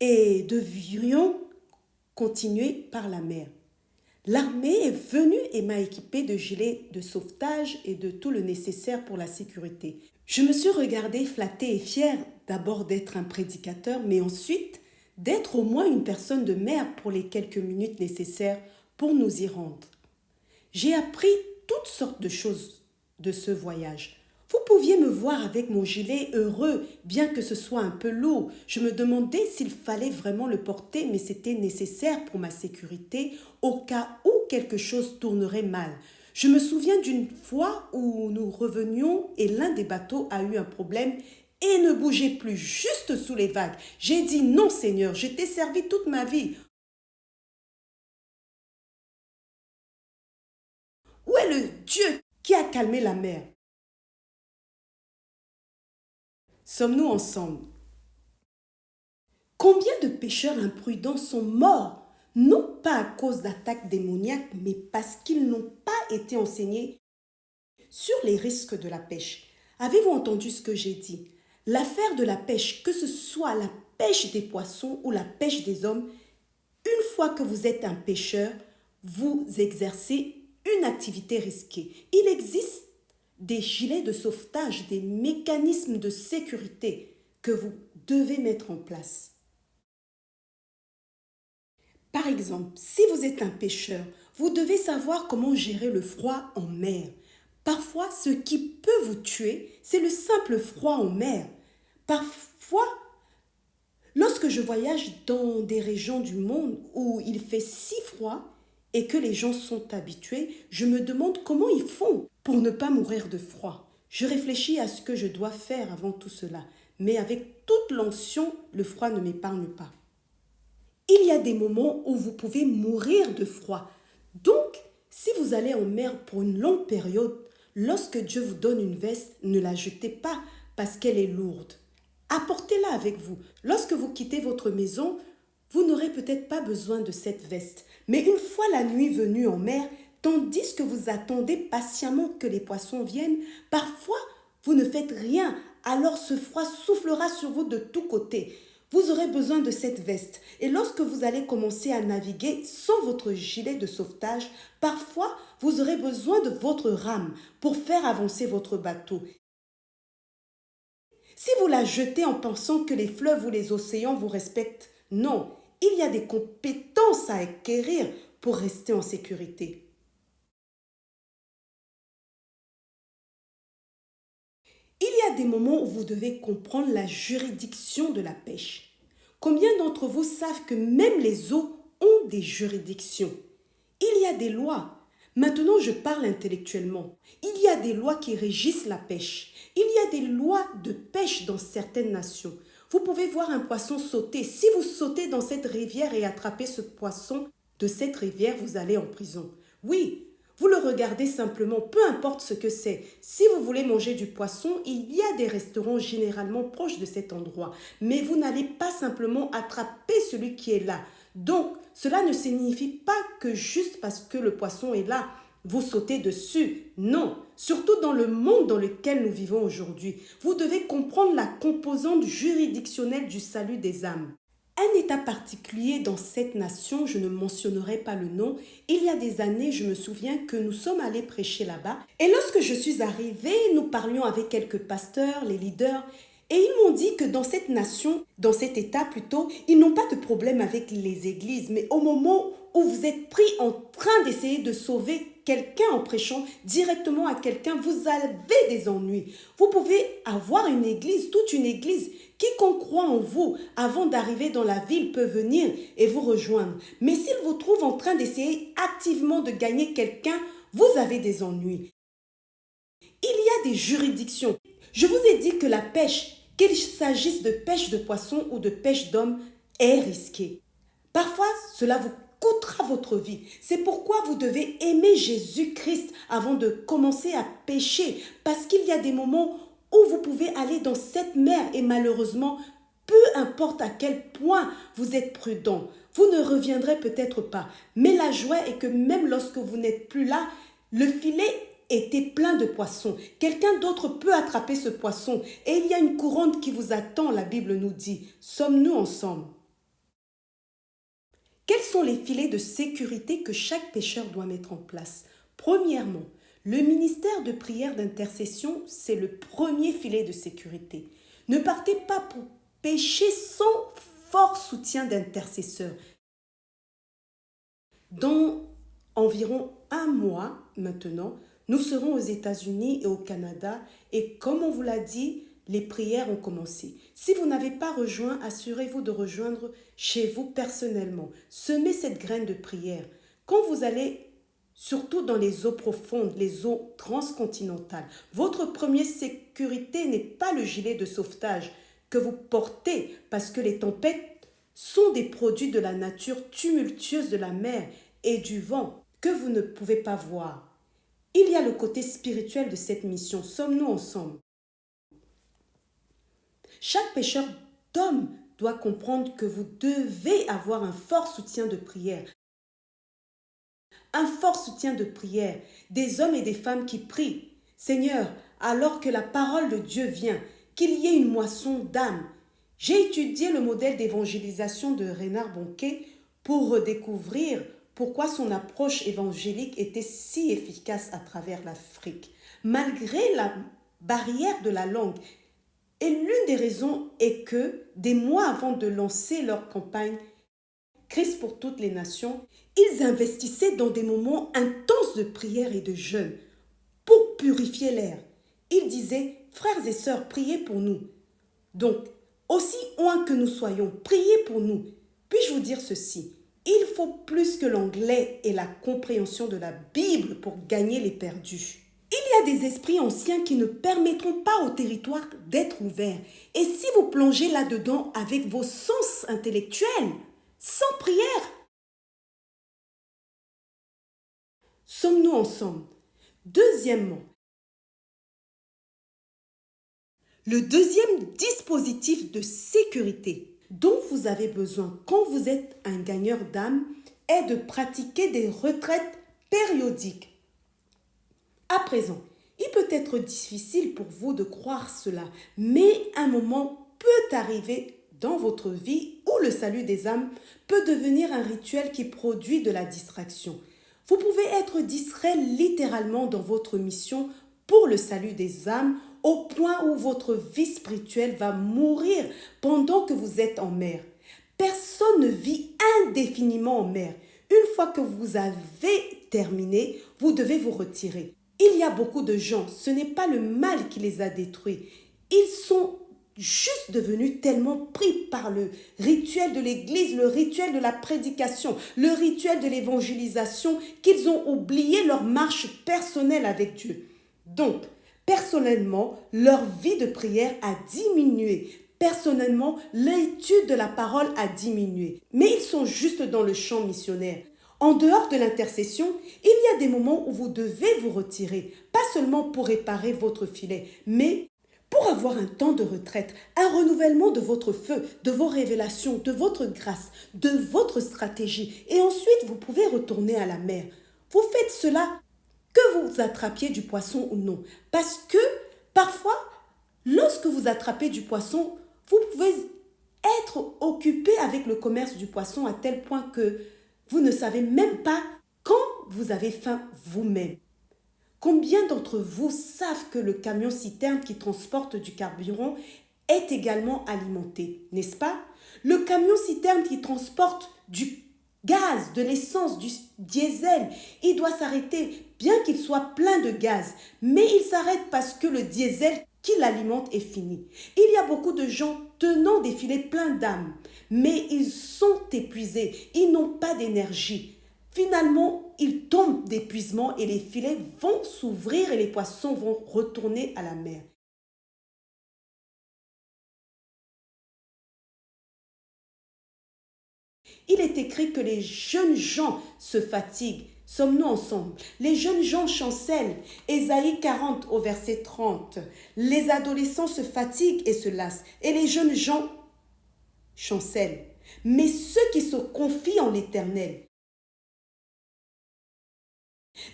et devions continuer par la mer. L'armée est venue et m'a équipé de gilets de sauvetage et de tout le nécessaire pour la sécurité. Je me suis regardée flattée et fière d'abord d'être un prédicateur, mais ensuite d'être au moins une personne de mer pour les quelques minutes nécessaires pour nous y rendre. J'ai appris toutes sortes de choses de ce voyage. Vous pouviez me voir avec mon gilet heureux, bien que ce soit un peu lourd. Je me demandais s'il fallait vraiment le porter, mais c'était nécessaire pour ma sécurité au cas où quelque chose tournerait mal. Je me souviens d'une fois où nous revenions et l'un des bateaux a eu un problème et ne bougeait plus, juste sous les vagues. J'ai dit non Seigneur, je t'ai servi toute ma vie. Où est le Dieu qui a calmé la mer? Sommes-nous ensemble? Combien de pêcheurs imprudents sont morts, non pas à cause d'attaques démoniaques, mais parce qu'ils n'ont pas été enseignés sur les risques de la pêche. Avez-vous entendu ce que j'ai dit? L'affaire de la pêche, que ce soit la pêche des poissons ou la pêche des hommes, une fois que vous êtes un pêcheur, vous exercez une activité risquée. Il existe des gilets de sauvetage, des mécanismes de sécurité que vous devez mettre en place. Par exemple, si vous êtes un pêcheur, vous devez savoir comment gérer le froid en mer. Parfois, ce qui peut vous tuer, c'est le simple froid en mer. Parfois, lorsque je voyage dans des régions du monde où il fait si froid et que les gens sont habitués, je me demande comment ils font pour ne pas mourir de froid. Je réfléchis à ce que je dois faire avant tout cela, mais avec toute l'onction, le froid ne m'épargne pas. Il y a des moments où vous pouvez mourir de froid. Donc, si vous allez en mer pour une longue période, lorsque Dieu vous donne une veste, ne la jetez pas parce qu'elle est lourde. Apportez-la avec vous. Lorsque vous quittez votre maison, vous n'aurez peut-être pas besoin de cette veste. Mais une fois la nuit venue en mer, tandis que vous attendez patiemment que les poissons viennent, parfois vous ne faites rien, alors ce froid soufflera sur vous de tous côtés. Vous aurez besoin de cette veste. Et lorsque vous allez commencer à naviguer sans votre gilet de sauvetage, parfois vous aurez besoin de votre rame pour faire avancer votre bateau. Si vous la jetez en pensant que les fleuves ou les océans vous respectent, non, il y a des compétences à acquérir pour rester en sécurité. Il y a des moments où vous devez comprendre la juridiction de la pêche. Combien d'entre vous savent que même les eaux ont des juridictions? Il y a des lois. Maintenant, je parle intellectuellement. Il y a des lois qui régissent la pêche. Il y a des lois de pêche dans certaines nations. Vous pouvez voir un poisson sauter. Si vous sautez dans cette rivière et attrapez ce poisson de cette rivière, vous allez en prison. Oui, vous le regardez simplement, peu importe ce que c'est. Si vous voulez manger du poisson, il y a des restaurants généralement proches de cet endroit. Mais vous n'allez pas simplement attraper celui qui est là. Donc, cela ne signifie pas que juste parce que le poisson est là, vous sautez dessus. Non, surtout dans le monde dans lequel nous vivons aujourd'hui. Vous devez comprendre la composante juridictionnelle du salut des âmes. Un État particulier dans cette nation, je ne mentionnerai pas le nom, il y a des années, je me souviens que nous sommes allés prêcher là-bas. Et lorsque je suis arrivée, nous parlions avec quelques pasteurs, les leaders, et ils m'ont dit que dans cette nation, dans cet État plutôt, ils n'ont pas de problème avec les églises, mais au moment où vous êtes pris en train d'essayer de sauver quelqu'un en prêchant directement à quelqu'un, vous avez des ennuis. Vous pouvez avoir une église, toute une église. Quiconque croit en vous, avant d'arriver dans la ville, peut venir et vous rejoindre. Mais s'il vous trouve en train d'essayer activement de gagner quelqu'un, vous avez des ennuis. Il y a des juridictions. Je vous ai dit que la pêche, qu'il s'agisse de pêche de poissons ou de pêche d'hommes, est risquée. Parfois, cela vous coûtera votre vie. C'est pourquoi vous devez aimer Jésus-Christ avant de commencer à pêcher. Parce qu'il y a des moments où vous pouvez aller dans cette mer et malheureusement, peu importe à quel point vous êtes prudent, vous ne reviendrez peut-être pas. Mais la joie est que même lorsque vous n'êtes plus là, le filet était plein de poissons. Quelqu'un d'autre peut attraper ce poisson et il y a une couronne qui vous attend, la Bible nous dit. Sommes-nous ensemble? Quels sont les filets de sécurité que chaque pécheur doit mettre en place? Premièrement, le ministère de prière d'intercession, c'est le premier filet de sécurité. Ne partez pas pour pécher sans fort soutien d'intercesseurs. Dans environ un mois maintenant, nous serons aux États-Unis et au Canada et comme on vous l'a dit, les prières ont commencé. Si vous n'avez pas rejoint, assurez-vous de rejoindre chez vous personnellement. Semez cette graine de prière. Quand vous allez, surtout dans les eaux profondes, les eaux transcontinentales, votre première sécurité n'est pas le gilet de sauvetage que vous portez parce que les tempêtes sont des produits de la nature tumultueuse de la mer et du vent que vous ne pouvez pas voir. Il y a le côté spirituel de cette mission. Sommes-nous ensemble? Chaque pécheur d'homme doit comprendre que vous devez avoir un fort soutien de prière. un fort soutien de prière, des hommes et des femmes qui prient. Seigneur, alors que la parole de Dieu vient, qu'il y ait une moisson d'âmes. J'ai étudié le modèle d'évangélisation de Reinhard Bonnke pour redécouvrir pourquoi son approche évangélique était si efficace à travers l'Afrique, malgré la barrière de la langue. Et l'une des raisons est que, des mois avant de lancer leur campagne Christ pour toutes les nations, ils investissaient dans des moments intenses de prière et de jeûne pour purifier l'air. Ils disaient, frères et sœurs, priez pour nous. Donc, aussi loin que nous soyons, priez pour nous. Puis-je vous dire ceci, il faut plus que l'anglais et la compréhension de la Bible pour gagner les perdus. Il y a des esprits anciens qui ne permettront pas au territoire d'être ouvert. Et si vous plongez là-dedans avec vos sens intellectuels, sans prière, sommes-nous ensemble? Deuxièmement, le deuxième dispositif de sécurité dont vous avez besoin quand vous êtes un gagneur d'âme est de pratiquer des retraites périodiques. À présent, il peut être difficile pour vous de croire cela, mais un moment peut arriver dans votre vie où le salut des âmes peut devenir un rituel qui produit de la distraction. Vous pouvez être distrait littéralement dans votre mission pour le salut des âmes au point où votre vie spirituelle va mourir pendant que vous êtes en mer. Personne ne vit indéfiniment en mer. Une fois que vous avez terminé, vous devez vous retirer. Il y a beaucoup de gens, ce n'est pas le mal qui les a détruits. Ils sont juste devenus tellement pris par le rituel de l'église, le rituel de la prédication, le rituel de l'évangélisation, qu'ils ont oublié leur marche personnelle avec Dieu. Donc, personnellement, leur vie de prière a diminué. Personnellement, l'étude de la parole a diminué. Mais ils sont juste dans le champ missionnaire. En dehors de l'intercession, il y a des moments où vous devez vous retirer, pas seulement pour réparer votre filet, mais pour avoir un temps de retraite, un renouvellement de votre feu, de vos révélations, de votre grâce, de votre stratégie. Et ensuite, vous pouvez retourner à la mer. Vous faites cela que vous attrapiez du poisson ou non. Parce que parfois, lorsque vous attrapez du poisson, vous pouvez être occupé avec le commerce du poisson à tel point que vous ne savez même pas quand vous avez faim vous-même. Combien d'entre vous savent que le camion-citerne qui transporte du carburant est également alimenté, n'est-ce pas? Le camion-citerne qui transporte du gaz, de l'essence, du diesel, il doit s'arrêter, bien qu'il soit plein de gaz. Mais il s'arrête parce que le diesel qui l'alimente est fini. Il y a beaucoup de gens tenant des filets pleins d'âme, mais ils sont épuisés, ils n'ont pas d'énergie. Finalement, ils tombent d'épuisement et les filets vont s'ouvrir et les poissons vont retourner à la mer. Il est écrit que les jeunes gens se fatiguent. Sommes-nous ensemble? Les jeunes gens chancellent. Ésaïe 40 au verset 30. Les adolescents se fatiguent et se lassent. Et les jeunes gens chancellent. Mais ceux qui se confient en l'Éternel,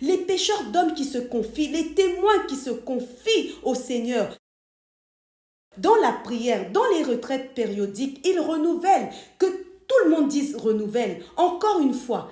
les pécheurs d'hommes qui se confient, les témoins qui se confient au Seigneur, dans la prière, dans les retraites périodiques, ils renouvellent. Que tout le monde dise renouvelle. Encore une fois,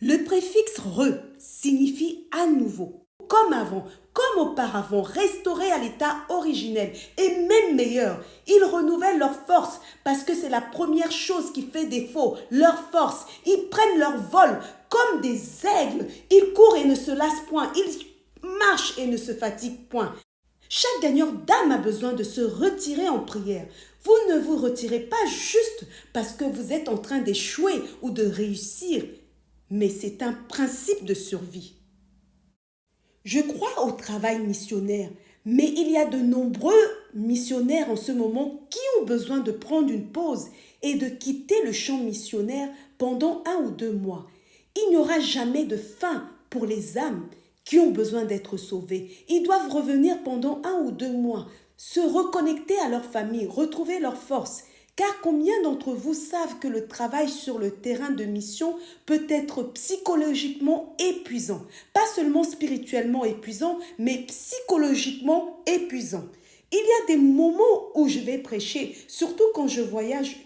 le préfixe re signifie à nouveau, comme avant, comme auparavant, restauré à l'état originel et même meilleur. Ils renouvellent leur force parce que c'est la première chose qui fait défaut, leur force. Ils prennent leur vol comme des aigles. Ils courent et ne se lassent point. Ils marchent et ne se fatiguent point. Chaque gagneur d'âme a besoin de se retirer en prière. Vous ne vous retirez pas juste parce que vous êtes en train d'échouer ou de réussir, mais c'est un principe de survie. Je crois au travail missionnaire, mais il y a de nombreux missionnaires en ce moment qui ont besoin de prendre une pause et de quitter le champ missionnaire pendant 1 ou 2 mois. Il n'y aura jamais de fin pour les âmes qui ont besoin d'être sauvées. Ils doivent revenir pendant 1 ou 2 mois, se reconnecter à leur famille, retrouver leur force, Car combien d'entre vous savent que le travail sur le terrain de mission peut être psychologiquement épuisant. Pas seulement spirituellement épuisant, mais psychologiquement épuisant. Il y a des moments où je vais prêcher, surtout quand je voyage.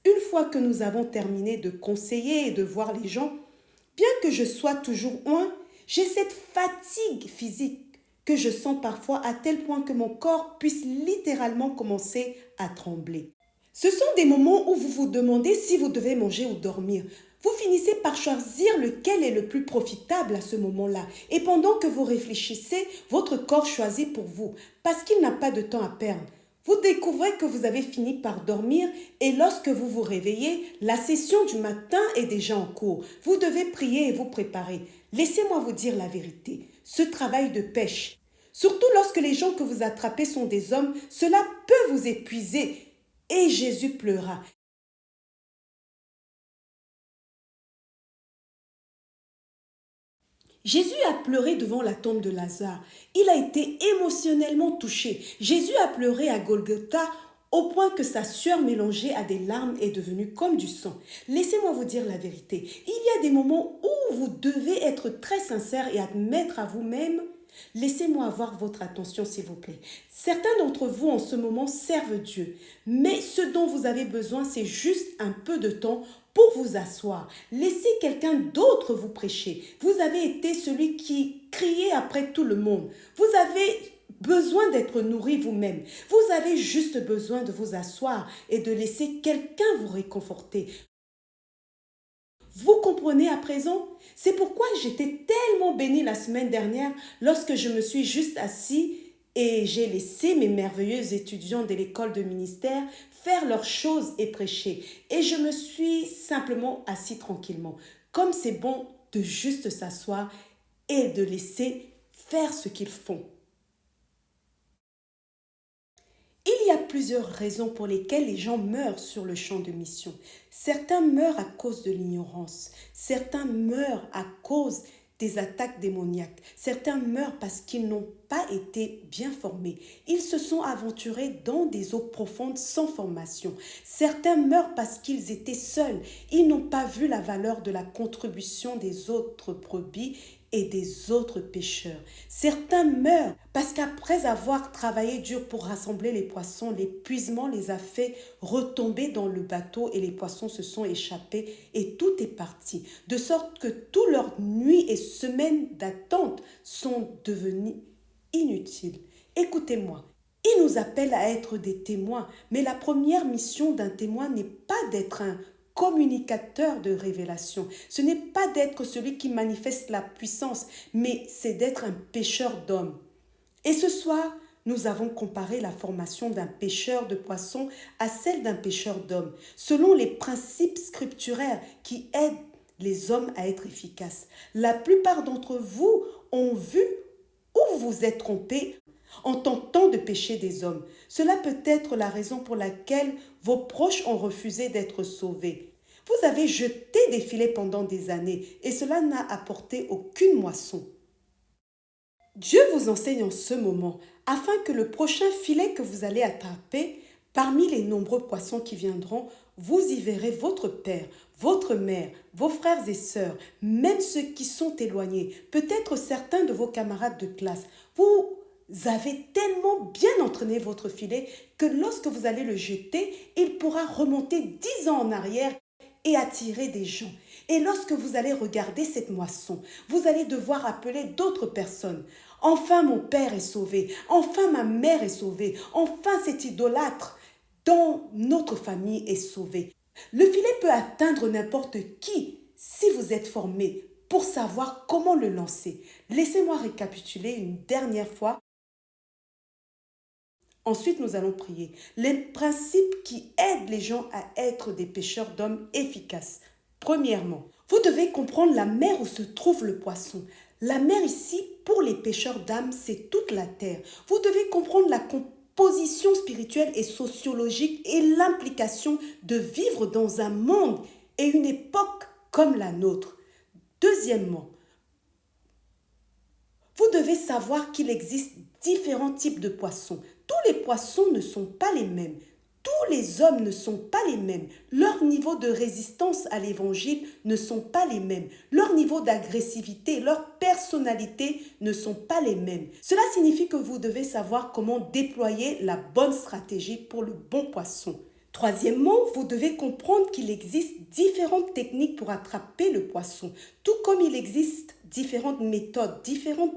Une fois que nous avons terminé de conseiller et de voir les gens, bien que je sois toujours loin, j'ai cette fatigue physique que je sens parfois à tel point que mon corps puisse littéralement commencer à trembler. Ce sont des moments où vous vous demandez si vous devez manger ou dormir. Vous finissez par choisir lequel est le plus profitable à ce moment-là. Et pendant que vous réfléchissez, votre corps choisit pour vous parce qu'il n'a pas de temps à perdre. Vous découvrez que vous avez fini par dormir et lorsque vous vous réveillez, la session du matin est déjà en cours. Vous devez prier et vous préparer. Laissez-moi vous dire la vérité. Ce travail de pêche, surtout lorsque les gens que vous attrapez sont des hommes, cela peut vous épuiser. Et Jésus pleura. Jésus a pleuré devant la tombe de Lazare. Il a été émotionnellement touché. Jésus a pleuré à Golgotha au point que sa sueur mélangée à des larmes est devenue comme du sang. Laissez-moi vous dire la vérité. Il y a des moments où vous devez être très sincère et admettre à vous-même. Laissez-moi avoir votre attention, s'il vous plaît. Certains d'entre vous, en ce moment, servent Dieu. Mais ce dont vous avez besoin, c'est juste un peu de temps pour vous asseoir. Laissez quelqu'un d'autre vous prêcher. Vous avez été celui qui criait après tout le monde. Vous avez besoin d'être nourri vous-même. Vous avez juste besoin de vous asseoir et de laisser quelqu'un vous réconforter. Vous comprenez à présent? C'est pourquoi j'étais tellement bénie la semaine dernière lorsque je me suis juste assis et j'ai laissé mes merveilleux étudiants de l'école de ministère faire leurs choses et prêcher. Et je me suis simplement assis tranquillement. Comme c'est bon de juste s'asseoir et de laisser faire ce qu'ils font. Il y a plusieurs raisons pour lesquelles les gens meurent sur le champ de mission. Certains meurent à cause de l'ignorance. Certains meurent à cause des attaques démoniaques. Certains meurent parce qu'ils n'ont pas été bien formés. Ils se sont aventurés dans des eaux profondes sans formation. Certains meurent parce qu'ils étaient seuls. Ils n'ont pas vu la valeur de la contribution des autres brebis et des autres pêcheurs. Certains meurent parce qu'après avoir travaillé dur pour rassembler les poissons, l'épuisement les a fait retomber dans le bateau et les poissons se sont échappés et tout est parti. De sorte que toutes leurs nuits et semaines d'attente sont devenues inutiles. Écoutez-moi. Il nous appelle à être des témoins, mais la première mission d'un témoin n'est pas d'être un communicateur de révélation. Ce n'est pas d'être celui qui manifeste la puissance, mais c'est d'être un pêcheur d'hommes. Et ce soir, nous avons comparé la formation d'un pêcheur de poissons à celle d'un pêcheur d'hommes, selon les principes scripturaires qui aident les hommes à être efficaces. La plupart d'entre vous ont vu où vous êtes trompés en tentant de pêcher des hommes. Cela peut être la raison pour laquelle vos proches ont refusé d'être sauvés. Vous avez jeté des filets pendant des années et cela n'a apporté aucune moisson. Dieu vous enseigne en ce moment afin que le prochain filet que vous allez attraper, parmi les nombreux poissons qui viendront, vous y verrez votre père, votre mère, vos frères et sœurs, même ceux qui sont éloignés, peut-être certains de vos camarades de classe. Vous avez tellement bien entraîné votre filet que lorsque vous allez le jeter, il pourra remonter 10 ans en arrière et attirer des gens. Et lorsque vous allez regarder cette moisson, vous allez devoir appeler d'autres personnes. Enfin, mon père est sauvé. Enfin, ma mère est sauvée. Enfin, cet idolâtre dans notre famille est sauvé. Le filet peut atteindre n'importe qui si vous êtes formé pour savoir comment le lancer. Laissez-moi récapituler une dernière fois. Ensuite, nous allons prier. Les principes qui aident les gens à être des pêcheurs d'hommes efficaces. Premièrement, vous devez comprendre la mer où se trouve le poisson. La mer ici, pour les pêcheurs d'âmes, c'est toute la terre. Vous devez comprendre la composition spirituelle et sociologique et l'implication de vivre dans un monde et une époque comme la nôtre. Deuxièmement, vous devez savoir qu'il existe différents types de poissons. Tous les poissons ne sont pas les mêmes. Tous les hommes ne sont pas les mêmes. Leur niveau de résistance à l'évangile ne sont pas les mêmes. Leur niveau d'agressivité, leur personnalité ne sont pas les mêmes. Cela signifie que vous devez savoir comment déployer la bonne stratégie pour le bon poisson. Troisièmement, vous devez comprendre qu'il existe différentes techniques pour attraper le poisson, tout comme il existe différentes méthodes, différentes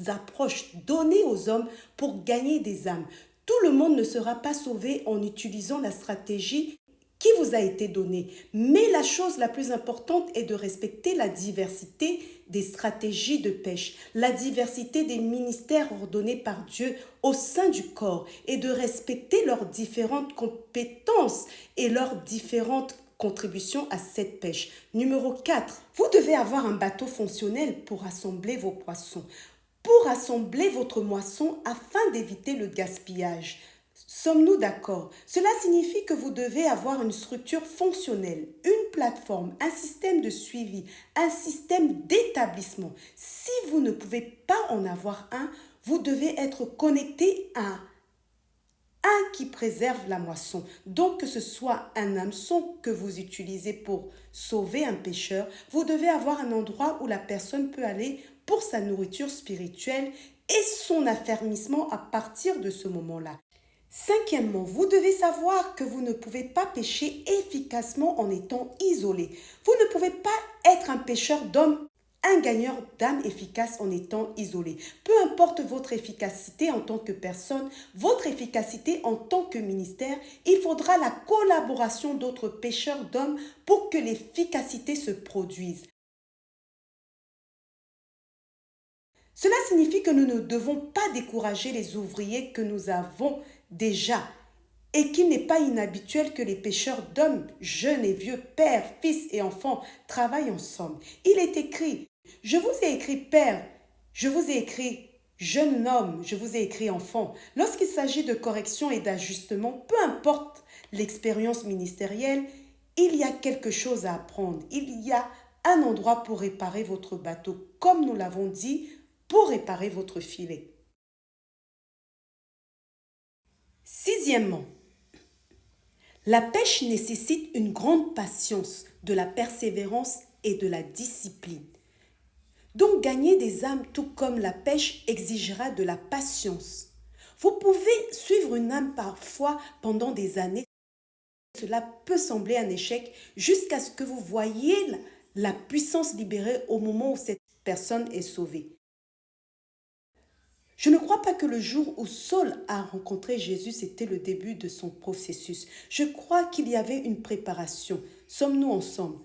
approches données aux hommes pour gagner des âmes. Tout le monde ne sera pas sauvé en utilisant la stratégie qui vous a été donnée. Mais la chose la plus importante est de respecter la diversité des stratégies de pêche, la diversité des ministères ordonnés par Dieu au sein du corps et de respecter leurs différentes compétences et leurs différentes contributions à cette pêche. Numéro 4, vous devez avoir un bateau fonctionnel pour assembler vos poissons, pour assembler votre moisson afin d'éviter le gaspillage. Sommes-nous d'accord? Cela signifie que vous devez avoir une structure fonctionnelle, une plateforme, un système de suivi, un système d'établissement. Si vous ne pouvez pas en avoir un, vous devez être connecté à un qui préserve la moisson. Donc que ce soit un hameçon que vous utilisez pour sauver un pêcheur, vous devez avoir un endroit où la personne peut aller pour sa nourriture spirituelle et son affermissement à partir de ce moment-là. Cinquièmement, vous devez savoir que vous ne pouvez pas pêcher efficacement en étant isolé. Vous ne pouvez pas être un pêcheur d'hommes, un gagneur d'âmes efficace en étant isolé. Peu importe votre efficacité en tant que personne, votre efficacité en tant que ministère, il faudra la collaboration d'autres pêcheurs d'hommes pour que l'efficacité se produise. Cela signifie que nous ne devons pas décourager les ouvriers que nous avons déjà et qu'il n'est pas inhabituel que les pêcheurs d'hommes, jeunes et vieux, pères, fils et enfants travaillent ensemble. Il est écrit, je vous ai écrit père, je vous ai écrit jeune homme, je vous ai écrit enfant. Lorsqu'il s'agit de correction et d'ajustement, peu importe l'expérience ministérielle, il y a quelque chose à apprendre. Il y a un endroit pour réparer votre bateau, comme nous l'avons dit, pour réparer votre filet. Sixièmement, la pêche nécessite une grande patience, de la persévérance et de la discipline. Donc gagner des âmes tout comme la pêche exigera de la patience. Vous pouvez suivre une âme parfois pendant des années. Cela peut sembler un échec jusqu'à ce que vous voyiez la puissance libérée au moment où cette personne est sauvée. Je ne crois pas que le jour où Saul a rencontré Jésus, c'était le début de son processus. Je crois qu'il y avait une préparation. Sommes-nous ensemble?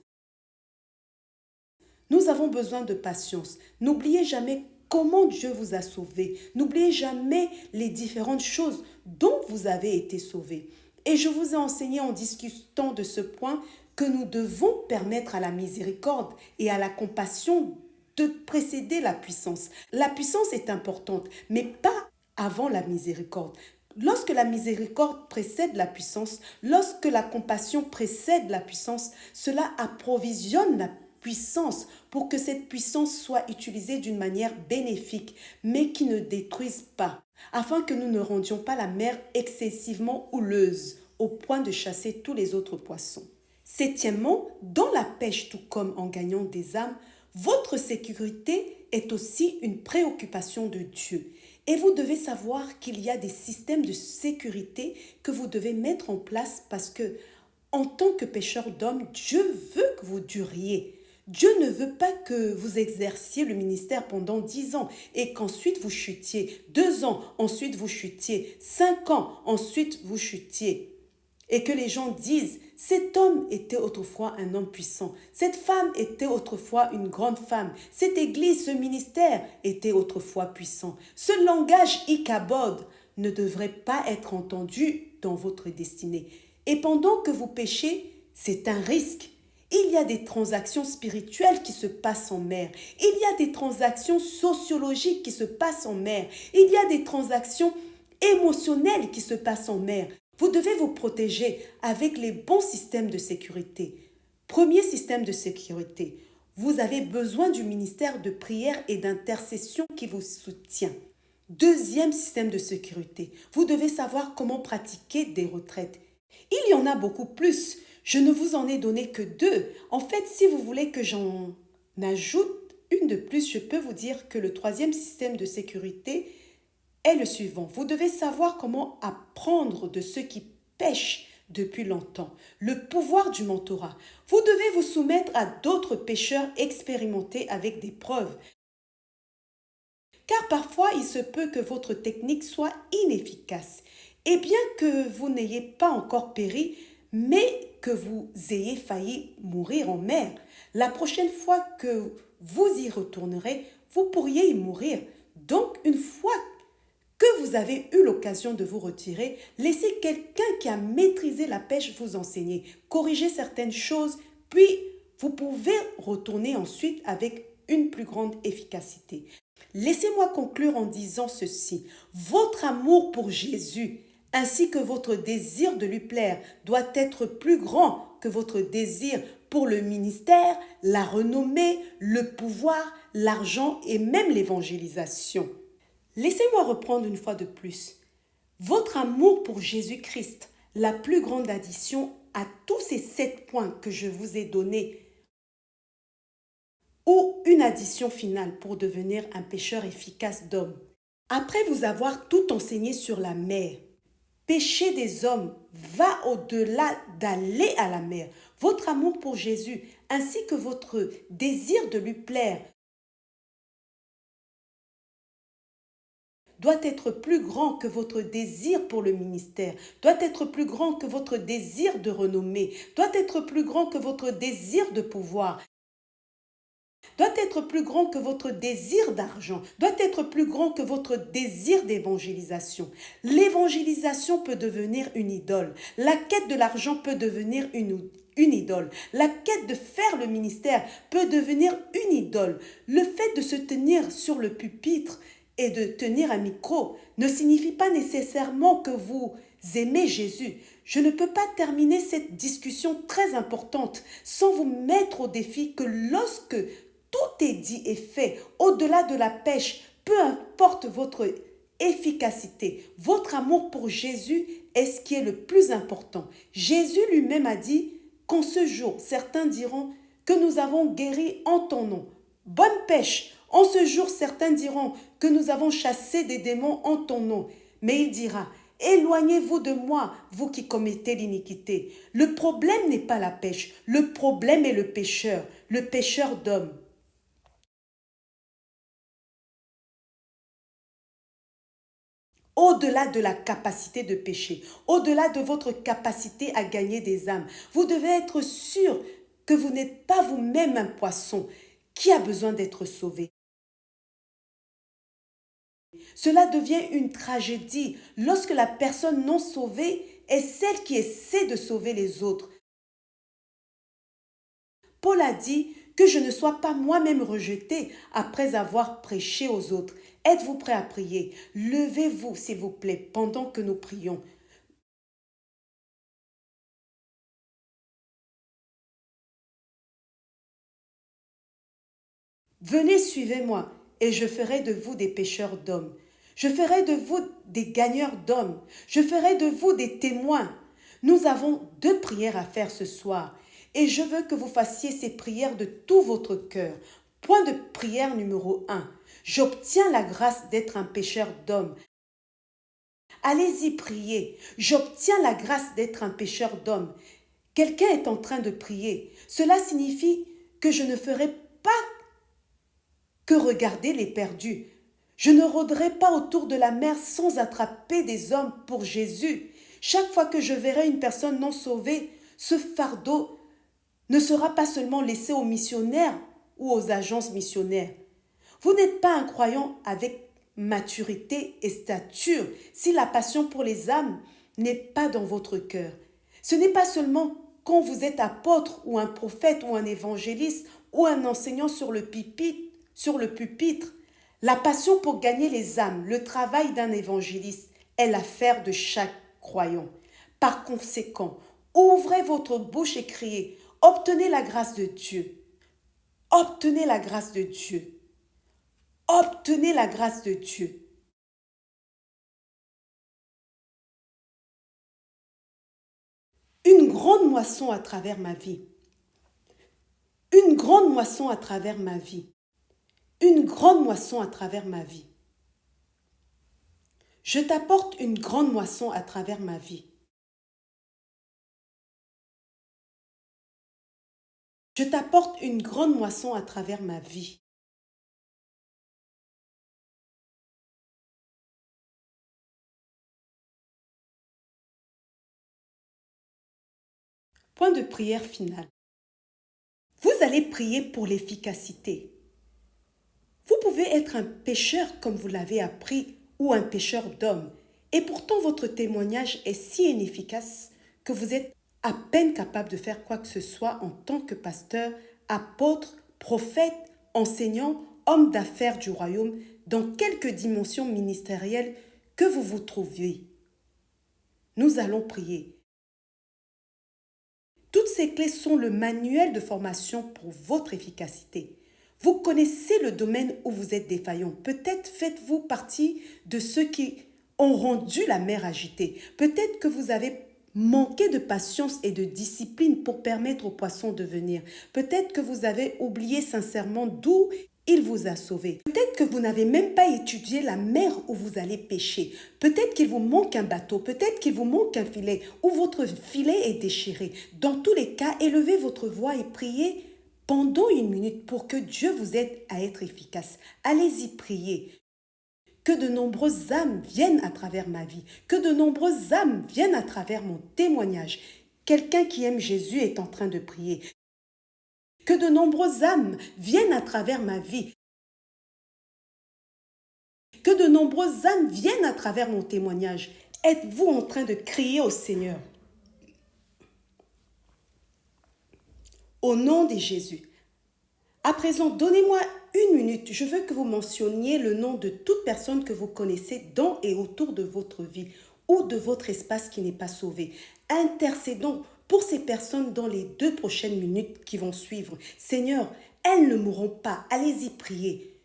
Nous avons besoin de patience. N'oubliez jamais comment Dieu vous a sauvé. N'oubliez jamais les différentes choses dont vous avez été sauvés. Et je vous ai enseigné en discutant de ce point que nous devons permettre à la miséricorde et à la compassion de précéder la puissance. La puissance est importante, mais pas avant la miséricorde. Lorsque la miséricorde précède la puissance, lorsque la compassion précède la puissance, cela approvisionne la puissance pour que cette puissance soit utilisée d'une manière bénéfique, mais qui ne détruise pas, afin que nous ne rendions pas la mer excessivement houleuse au point de chasser tous les autres poissons. Septièmement, dans la pêche, tout comme en gagnant des âmes, votre sécurité est aussi une préoccupation de Dieu. Et vous devez savoir qu'il y a des systèmes de sécurité que vous devez mettre en place parce que, en tant que pêcheur d'hommes, Dieu veut que vous duriez. Dieu ne veut pas que vous exerciez le ministère pendant 10 ans et qu'ensuite vous chutiez. 2 ans, ensuite vous chutiez. 5 ans, ensuite vous chutiez. Et que les gens disent, cet homme était autrefois un homme puissant. Cette femme était autrefois une grande femme. Cette église, ce ministère était autrefois puissant. Ce langage Ichabod ne devrait pas être entendu dans votre destinée. Et pendant que vous péchez, c'est un risque. Il y a des transactions spirituelles qui se passent en mer. Il y a des transactions sociologiques qui se passent en mer. Il y a des transactions émotionnelles qui se passent en mer. Vous devez vous protéger avec les bons systèmes de sécurité. Premier système de sécurité, vous avez besoin du ministère de prière et d'intercession qui vous soutient. Deuxième système de sécurité, vous devez savoir comment pratiquer des retraites. Il y en a beaucoup plus. Je ne vous en ai donné que 2. En fait, si vous voulez que j'en ajoute une de plus, je peux vous dire que le 3e système de sécurité est le suivant. Vous devez savoir comment apprendre de ceux qui pêchent depuis longtemps. Le pouvoir du mentorat. Vous devez vous soumettre à d'autres pêcheurs expérimentés avec des preuves. Car parfois, il se peut que votre technique soit inefficace. Et bien que vous n'ayez pas encore péri, mais que vous ayez failli mourir en mer, la prochaine fois que vous y retournerez, vous pourriez y mourir. Donc, une fois que vous avez eu l'occasion de vous retirer, laissez quelqu'un qui a maîtrisé la pêche vous enseigner, corriger certaines choses, puis vous pouvez retourner ensuite avec une plus grande efficacité. Laissez-moi conclure en disant ceci. Votre amour pour Jésus ainsi que votre désir de lui plaire doit être plus grand que votre désir pour le ministère, la renommée, le pouvoir, l'argent et même l'évangélisation. Laissez-moi reprendre une fois de plus. Votre amour pour Jésus-Christ, la plus grande addition à tous ces 7 points que je vous ai donnés, ou une addition finale pour devenir un pêcheur efficace d'hommes. Après vous avoir tout enseigné sur la mer, pêcher des hommes va au-delà d'aller à la mer. Votre amour pour Jésus ainsi que votre désir de lui plaire doit être plus grand que votre désir pour le ministère, doit être plus grand que votre désir de renommée, doit être plus grand que votre désir de pouvoir, doit être plus grand que votre désir d'argent, doit être plus grand que votre désir d'évangélisation. L'évangélisation peut devenir une idole. La quête de l'argent peut devenir une idole. La quête de faire le ministère peut devenir une idole. Le fait de se tenir sur le pupitre et de tenir un micro ne signifie pas nécessairement que vous aimez Jésus. Je ne peux pas terminer cette discussion très importante sans vous mettre au défi que lorsque tout est dit et fait, au-delà de la pêche, peu importe votre efficacité, votre amour pour Jésus est ce qui est le plus important. Jésus lui-même a dit qu'en ce jour, certains diront que nous avons guéri en ton nom. Bonne pêche! En ce jour, certains diront que nous avons chassé des démons en ton nom. Mais il dira, éloignez-vous de moi, vous qui commettez l'iniquité. Le problème n'est pas la pêche, le problème est le pécheur d'hommes. Au-delà de la capacité de pécher, au-delà de votre capacité à gagner des âmes, vous devez être sûr que vous n'êtes pas vous-même un poisson qui a besoin d'être sauvé. Cela devient une tragédie lorsque la personne non sauvée est celle qui essaie de sauver les autres. Paul a dit que je ne sois pas moi-même rejeté après avoir prêché aux autres. Êtes-vous prêt à prier? Levez-vous, s'il vous plaît, pendant que nous prions. Venez, suivez-moi, et je ferai de vous des pêcheurs d'hommes. Je ferai de vous des gagneurs d'hommes. Je ferai de vous des témoins. Nous avons 2 prières à faire ce soir, et je veux que vous fassiez ces prières de tout votre cœur. Point de prière numéro 1. J'obtiens la grâce d'être un pêcheur d'hommes. Allez-y, priez. J'obtiens la grâce d'être un pêcheur d'hommes. Quelqu'un est en train de prier. Cela signifie que je ne ferai pas que regarder les perdus. Je ne rôderai pas autour de la mer sans attraper des hommes pour Jésus. Chaque fois que je verrai une personne non sauvée, ce fardeau ne sera pas seulement laissé aux missionnaires ou aux agences missionnaires. Vous n'êtes pas un croyant avec maturité et stature si la passion pour les âmes n'est pas dans votre cœur. Ce n'est pas seulement quand vous êtes apôtre ou un prophète ou un évangéliste ou un enseignant sur le pupitre. La passion pour gagner les âmes, le travail d'un évangéliste est l'affaire de chaque croyant. Par conséquent, ouvrez votre bouche et criez, obtenez la grâce de Dieu. Obtenez la grâce de Dieu. Obtenez la grâce de Dieu. Une grande moisson à travers ma vie. Une grande moisson à travers ma vie. Une grande moisson à travers ma vie. Je t'apporte une grande moisson à travers ma vie. Je t'apporte une grande moisson à travers ma vie. Point de prière final. Vous allez prier pour l'efficacité. Vous pouvez être un pécheur comme vous l'avez appris ou un pécheur d'hommes. Et pourtant votre témoignage est si inefficace que vous êtes à peine capable de faire quoi que ce soit en tant que pasteur, apôtre, prophète, enseignant, homme d'affaires du royaume, dans quelque dimension ministérielle que vous vous trouviez. Nous allons prier. Toutes ces clés sont le manuel de formation pour votre efficacité. Vous connaissez le domaine où vous êtes défaillant. Peut-être faites-vous partie de ceux qui ont rendu la mer agitée. Peut-être que vous avez manqué de patience et de discipline pour permettre aux poissons de venir. Peut-être que vous avez oublié sincèrement d'où il vous a sauvé. Peut-être que vous n'avez même pas étudié la mer où vous allez pêcher. Peut-être qu'il vous manque un bateau. Peut-être qu'il vous manque un filet ou votre filet est déchiré. Dans tous les cas, élevez votre voix et priez pendant 1 minute pour que Dieu vous aide à être efficace. Allez-y prier. Que de nombreuses âmes viennent à travers ma vie. Que de nombreuses âmes viennent à travers mon témoignage. Quelqu'un qui aime Jésus est en train de prier. Que de nombreuses âmes viennent à travers ma vie. Que de nombreuses âmes viennent à travers mon témoignage. Êtes-vous en train de crier au Seigneur? Au nom de Jésus. À présent, donnez-moi 1 minute. Je veux que vous mentionniez le nom de toute personne que vous connaissez dans et autour de votre vie ou de votre espace qui n'est pas sauvé. Intercédons pour ces personnes dans les 2 prochaines minutes qui vont suivre. Seigneur, elles ne mourront pas. Allez-y prier.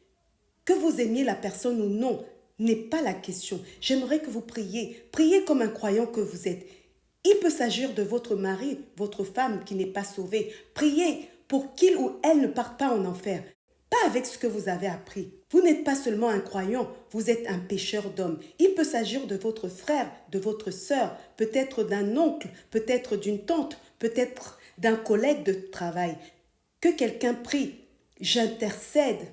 Que vous aimiez la personne ou non n'est pas la question. J'aimerais que vous priez. Priez comme un croyant que vous êtes. Il peut s'agir de votre mari, votre femme qui n'est pas sauvée. Priez pour qu'il ou elle ne parte pas en enfer. Pas avec ce que vous avez appris. Vous n'êtes pas seulement un croyant, vous êtes un pécheur d'hommes. Il peut s'agir de votre frère, de votre sœur, peut-être d'un oncle, peut-être d'une tante, peut-être d'un collègue de travail. Que quelqu'un prie. J'intercède.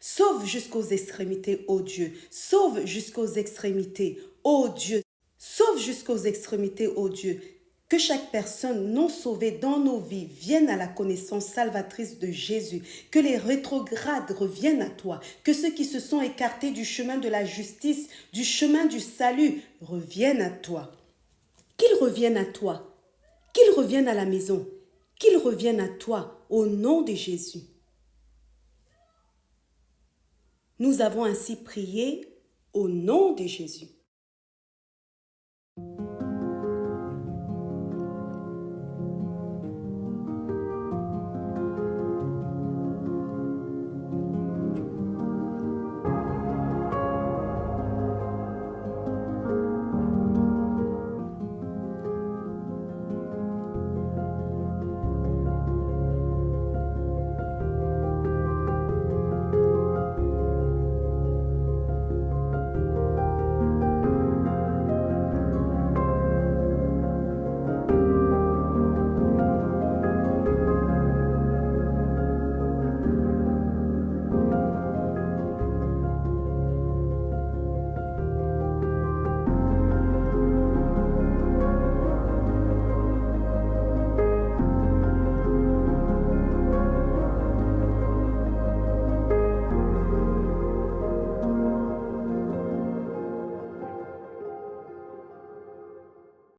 Sauve jusqu'aux extrémités, ô Dieu. Sauve jusqu'aux extrémités, ô Dieu. Sauve jusqu'aux extrémités, ô Dieu. Que chaque personne non sauvée dans nos vies vienne à la connaissance salvatrice de Jésus. Que les rétrogrades reviennent à toi. Que ceux qui se sont écartés du chemin de la justice, du chemin du salut, reviennent à toi. Qu'ils reviennent à toi. Qu'ils reviennent à la maison. Qu'ils reviennent à toi au nom de Jésus. Nous avons ainsi prié au nom de Jésus.